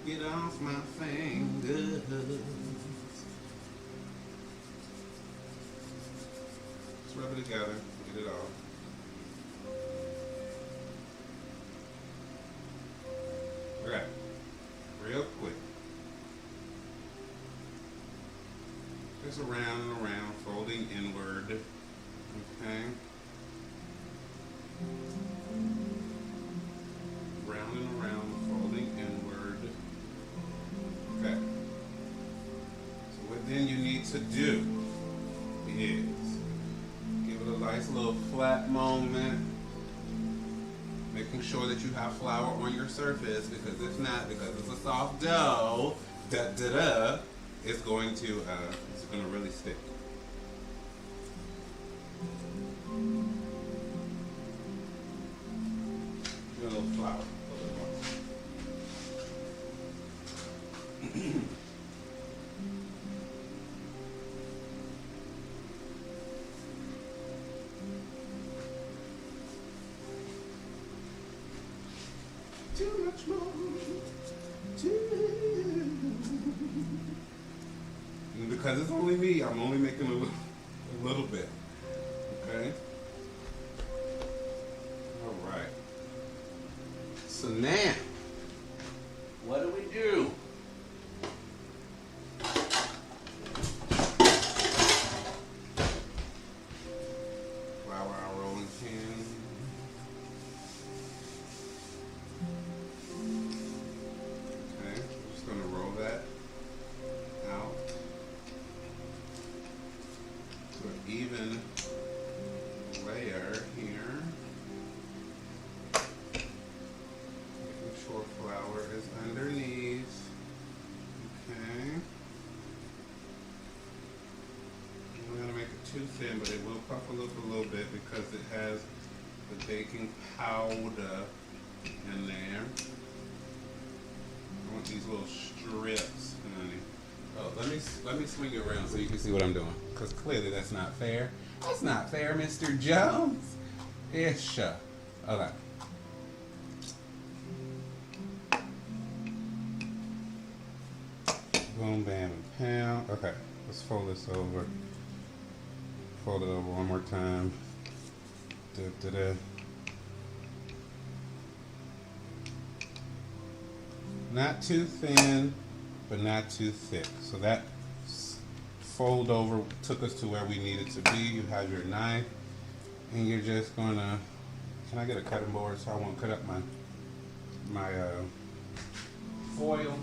Get off my fingers. Just rub it together, get it off. Okay, real quick. Just around and around, folding inward. Okay. Round and around, folding inward. Okay. So what then you need to do is give it a nice little flat moment, making sure that you have flour on your surface, because if not, because it's a soft dough, it's going to really stick. A little flour. Too much more. And because it's only me, I'm only making a little bit. Okay? All right. So now, what do we do? Flour our rolling pin. Okay, I'm just going to roll that out to an even layer here. Making sure flour is underneath. Okay. I'm going to make it too thin, but it will puff up a little bit because it has the baking powder in there. I want these little strips, honey. Oh, let me swing it around so you can see what I'm doing. Because clearly that's not fair. That's not fair, Mr. Jones. Ish. Okay. Boom, bam, and pound. Okay, let's fold this over. Fold it over one more time. Da-da-da. Not too thin, but not too thick. So that fold over took us to where we needed to be. You have your knife, and you're just gonna. Can I get a cutting board so I won't cut up my foil.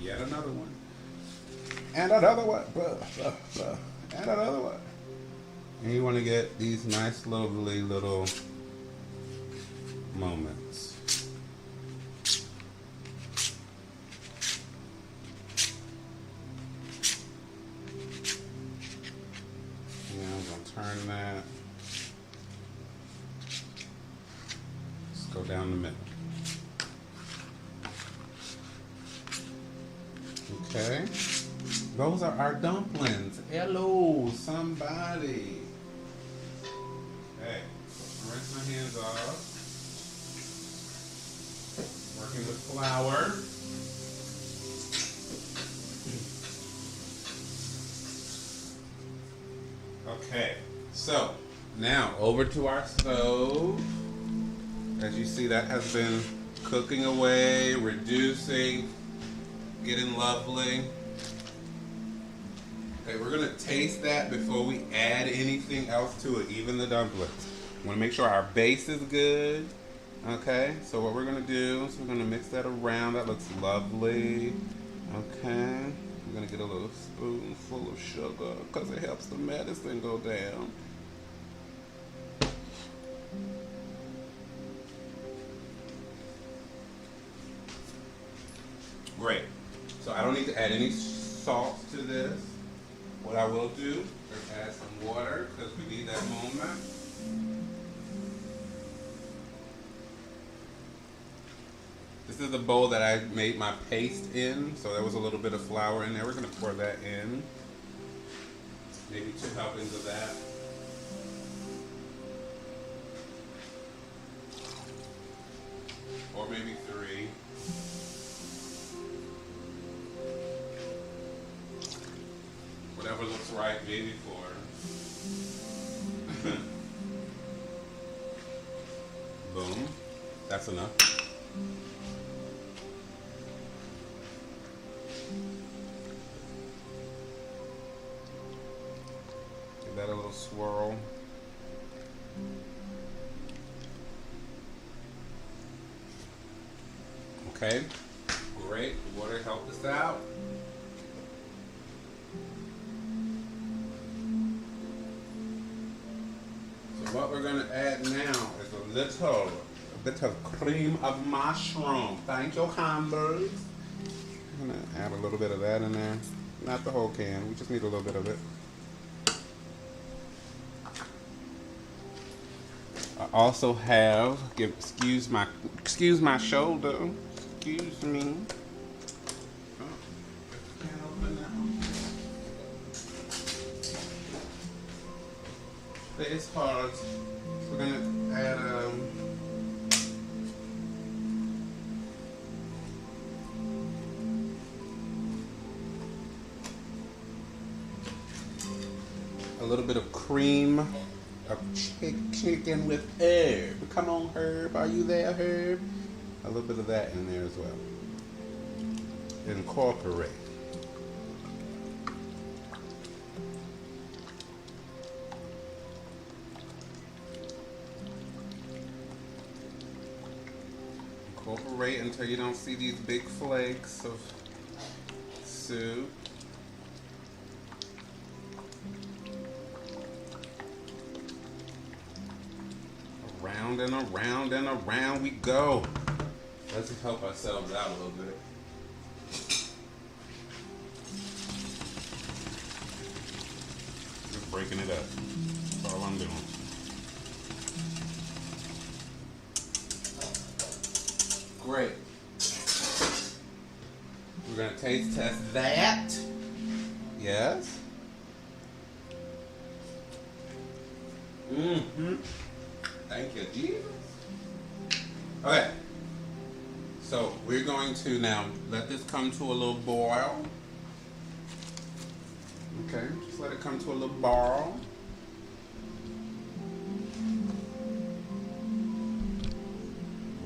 Yet another one. And another one. And another one. And you want to get these nice lovely little moments. Yeah, I'm going to turn that. Let's go down the middle. Okay. Those are our dumplings. Hello, somebody. Hey, rinse my hands off. Working with flour. Okay, so now over to our stove. As you see, that has been cooking away, reducing, getting lovely. Okay, we're gonna taste that before we add anything else to it, even the dumplings. We wanna make sure our base is good. Okay, so what we're gonna do is we're gonna mix that around. That looks lovely. Okay, we're gonna get a little spoonful of sugar because it helps the medicine go down. Great. So I don't need to add any salt to this. What I will do is add some water because we need that moment. This is the bowl that I made my paste in, so there was a little bit of flour in there. We're going to pour that in. Maybe 2 helpings of that. Or maybe 3. Whatever looks right, maybe 4. Boom. That's enough. Give that a little swirl. Okay, great. The water helped us out. So what we're going to add now is a bit of cream of mushroom. Thank you, Hamburg. I'm going to add a little bit of that in there. Not the whole can. We just need a little bit of it. I also have, excuse my shoulder. Excuse me. It's hard. We're gonna add a little bit of cream of chicken with herb. Come on, Herb. Are you there, Herb? A little bit of that in there as well. Incorporate. Incorporate until you don't see these big flakes of soup. Around and around and around we go. Let's help ourselves out a little bit. Just breaking it up. That's all I'm doing. Great. We're going to taste test that. Yes. Mm-hmm. Thank you, Jesus. Okay. So we're going to now let this come to a little boil. Okay, just let it come to a little boil.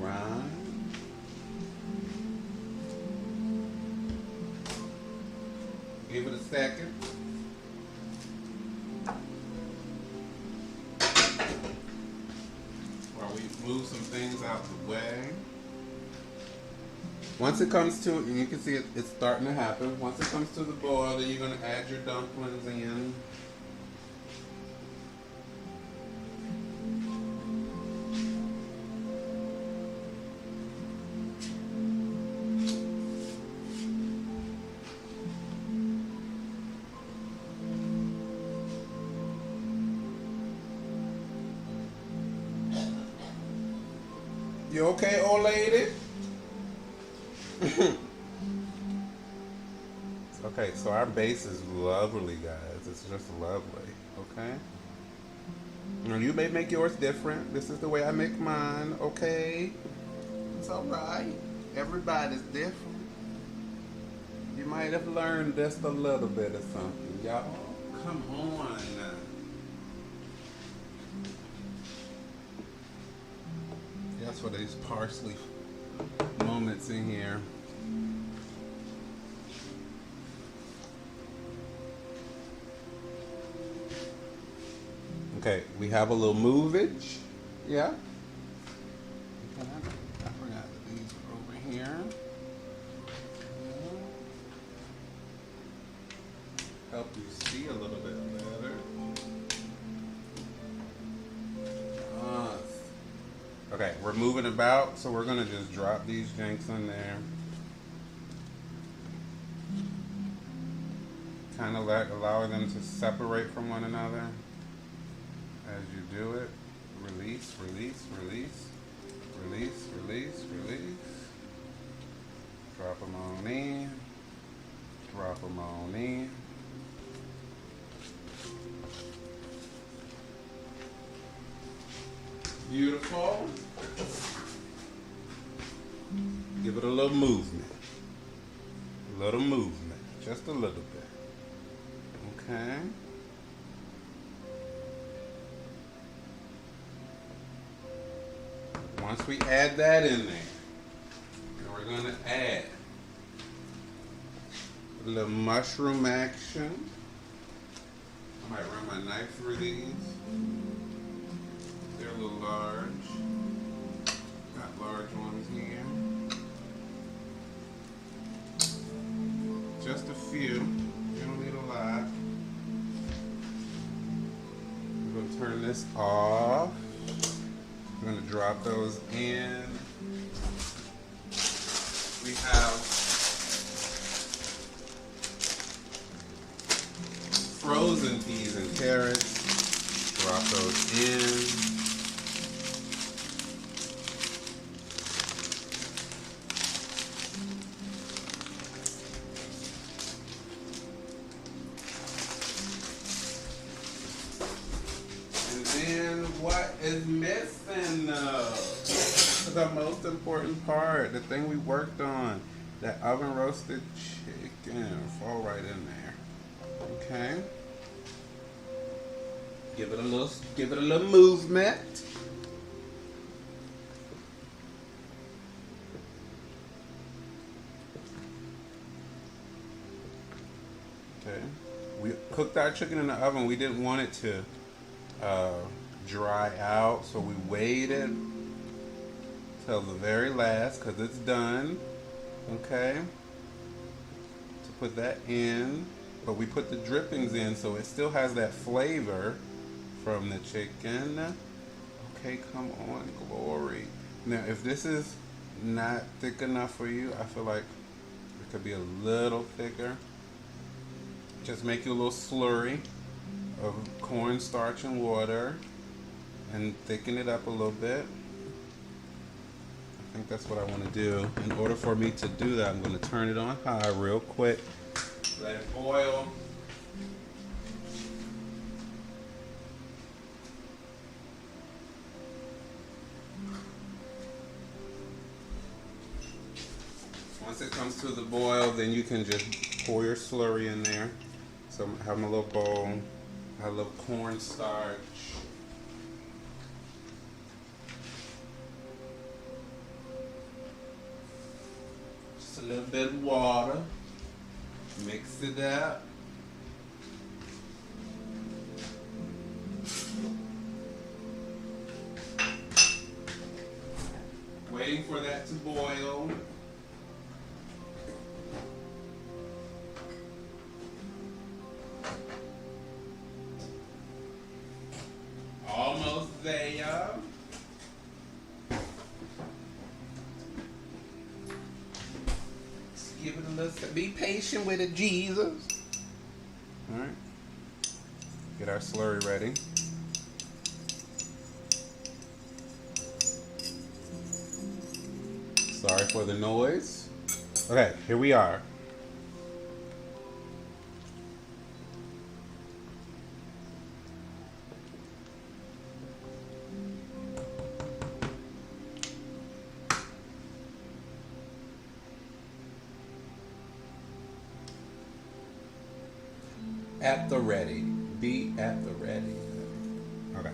Right. Give it a second. While we move some things out the way. Once it comes to, and you can see it's starting to happen. Once it comes to the boil, then you're going to add your dumplings in. You okay, old lady? Okay, so our base is lovely, guys. It's just lovely, okay? Now, you may make yours different. This is the way I make mine, okay? It's alright. Everybody's different. You might have learned just a little bit of something, y'all. Come on. That's for these parsley moments in here. Okay, we have a little movage. Yeah. Okay, I forgot that these are over here. Help you see a little bit better. Okay, we're moving about, so we're gonna just drop these janks in there. Kind of allowing them to separate from one another. As you do it, release, release, release, release, release, release. Drop them on in, drop them on in. Beautiful. Give it a little movement. A little movement. Just a little bit. Okay. Once we add that in there, then we're going to add a little mushroom action. I might run my knife through these. They're a little large. Got large ones here. Just a few. You don't need a lot. I'm going to turn this off. I'm going to drop those in. We have frozen peas and carrots. Drop those in. What is missing the most important part, the thing we worked on, that oven roasted chicken. Fall right in there. Okay. Give it a little movement. Okay. We cooked our chicken in the oven. We didn't want it to dry out, so we waited till the very last, because it's done. Okay, to put that in, but we put the drippings in, so it still has that flavor from the chicken. Okay, come on, glory. Now, if this is not thick enough for you, I feel like it could be a little thicker. Just make you a little slurry of cornstarch and water and thicken it up a little bit. I think that's what I want to do. In order for me to do that, I'm going to turn it on high real quick. Let it boil. Once it comes to the boil, then you can just pour your slurry in there. So I have my little bowl. I have a little cornstarch. Just a little bit of water. Mix it up. waiting for that to boil. Almost there. Just give it a little. Be patient with it, Jesus. All right. Get our slurry ready. Sorry for the noise. Okay, here we are. At the ready. Be at the ready. Okay.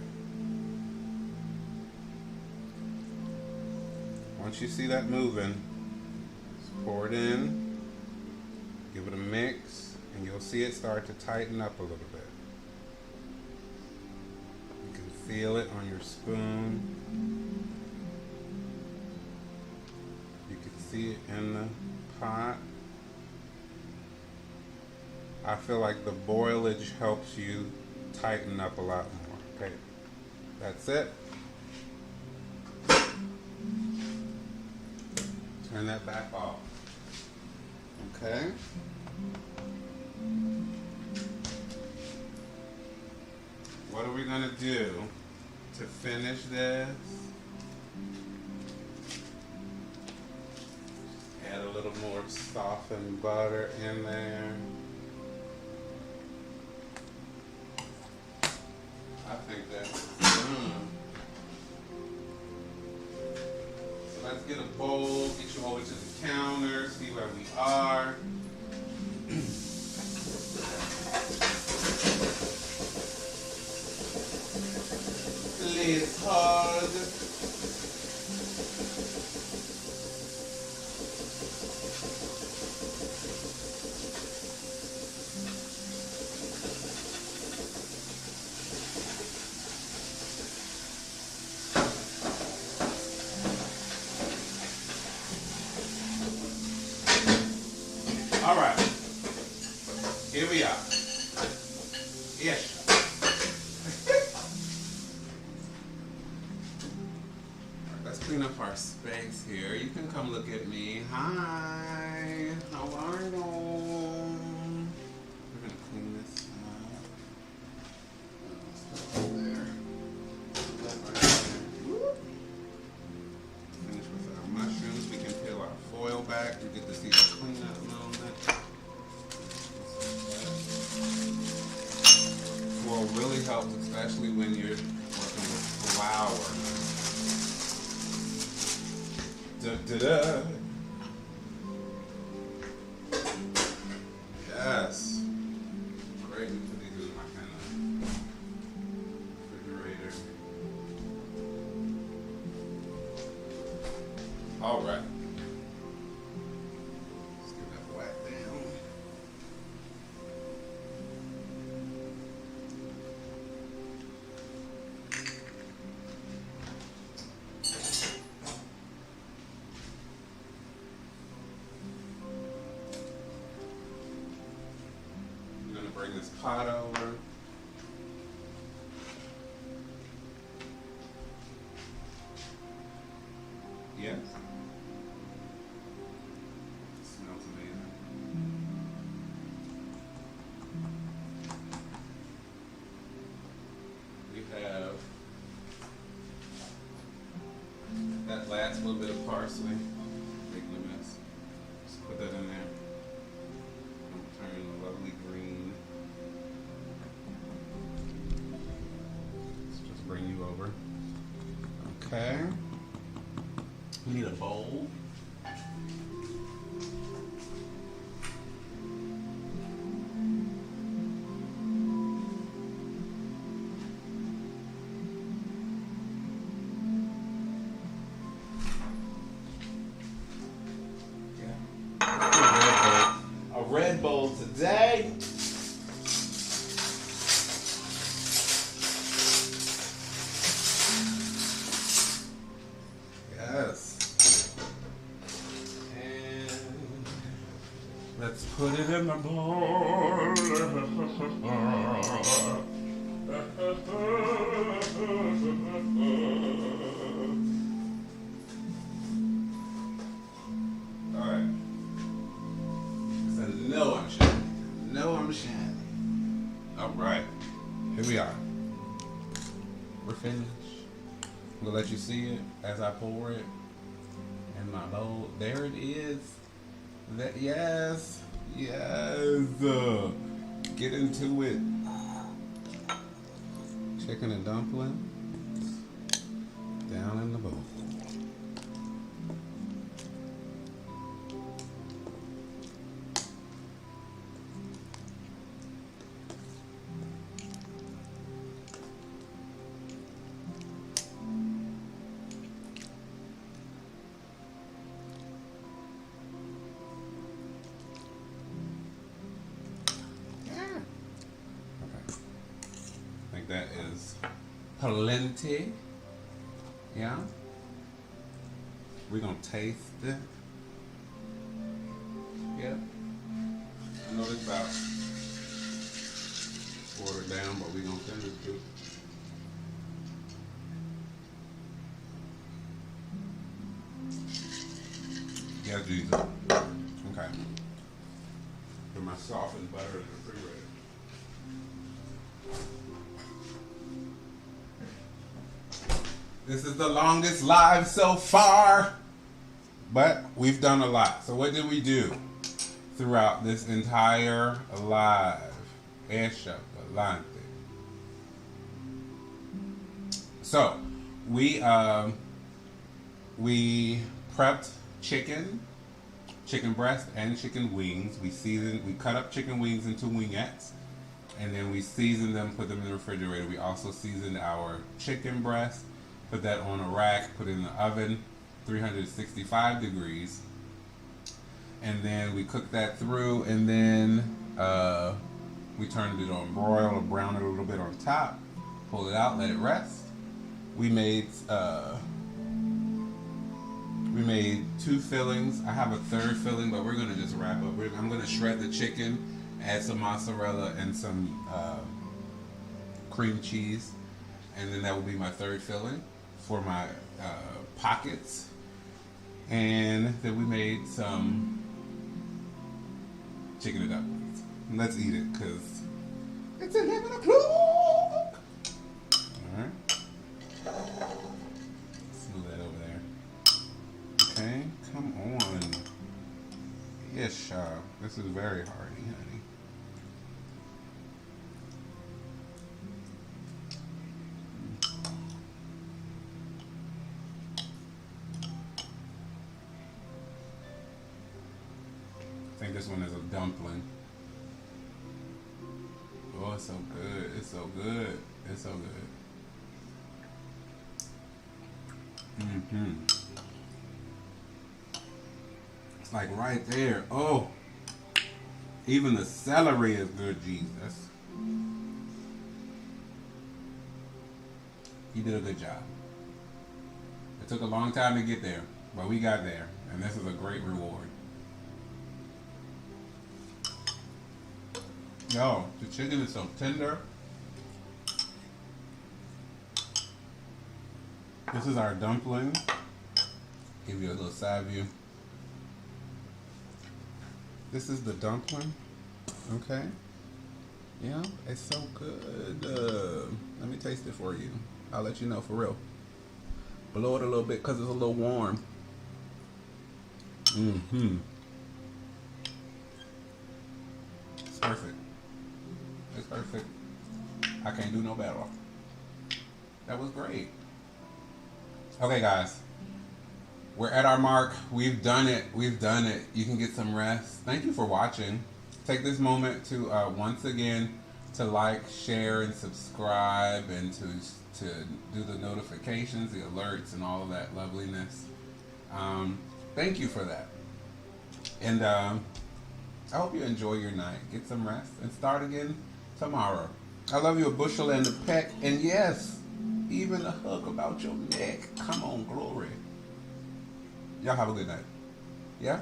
Once you see that moving, just pour it in, give it a mix, and you'll see it start to tighten up a little bit. You can feel it on your spoon. You can see it in the pot. I feel like the boilage helps you tighten up a lot more. Okay, that's it. Turn that back off. Okay. What are we gonna do to finish this? Add a little more softened butter in there. I think that's done. So let's get a bowl, get you over to the counter, see where we are. Let's hug. All right, here we are. Yes. Let's clean up our space here. You can come look at me. Hi, how are you? We're gonna clean this up. There. Finish with our mushrooms. We can peel our foil back. You get to see the cleanup moment. Will really helps, especially when you're working with flour. Da-da-da. Yes. Great to put these in my kind of refrigerator. All right. Let's get that whack down. Bring this pot over. Yes. It smells amazing. We have that last little bit of parsley. Making a mess. Just put that in there. Turn the lovely green. Bring you over. Okay. We need a bowl. Yeah. A red bowl today. Yes. Put it in the bowl. Alright. So no, I'm shiny. No, I'm shiny. Alright. Here we are. We're finished. I'm gonna let you see it as I pour it in my bowl. There it is. That yes. Get into it. Chicken and dumplings down in the bowl. That is plenty. Yeah. We're gonna taste it. Yep. I know it's about watered down, but we're gonna send it to. Yeah, Jesus. Okay. Put my softened butter in the refrigerator. This is the longest live so far, but we've done a lot. So what did we do throughout this entire live? So we prepped chicken breast and chicken wings. We cut up chicken wings into wingettes, and then we seasoned them, put them in the refrigerator. We also seasoned our chicken breast. Put that on a rack, put it in the oven, 365 degrees. And then we cooked that through, and then we turned it on broil or brown it a little bit on top. Pull it out, let it rest. We made 2 fillings. I have a third filling, but we're gonna just wrap up. I'm gonna shred the chicken, add some mozzarella and some cream cheese, and then that will be my third filling for my pockets. And then we made some chicken and dumplings. Let's eat it, because it's 11 o'clock. Alright. Smooth that over there. Okay, come on. Yes, child. This is very hearty, honey. I think this one is a dumpling. Oh, it's so good. It's so good. It's so good. It's like right there. Oh, even the celery is good, Jesus. You did a good job. It took a long time to get there, but we got there, and this is a great reward. Yo, the chicken is so tender. This is our dumpling. Give you a little side view. This is the dumpling. Okay. Yeah, it's so good. Let me taste it for you. I'll let you know for real. Blow it a little bit because it's a little warm. It's perfect. It's perfect. I can't do no better. That was great. Okay, guys. We're at our mark. We've done it. We've done it. You can get some rest. Thank you for watching. Take this moment to once again to like, share, and subscribe, and to do the notifications, the alerts, and all of that loveliness. Thank you for that. And I hope you enjoy your night. Get some rest and start again tomorrow. I love you a bushel and a peck, and yes, even a hug about your neck. Come on, glory. Y'all have a good night. Yeah?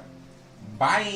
Bye.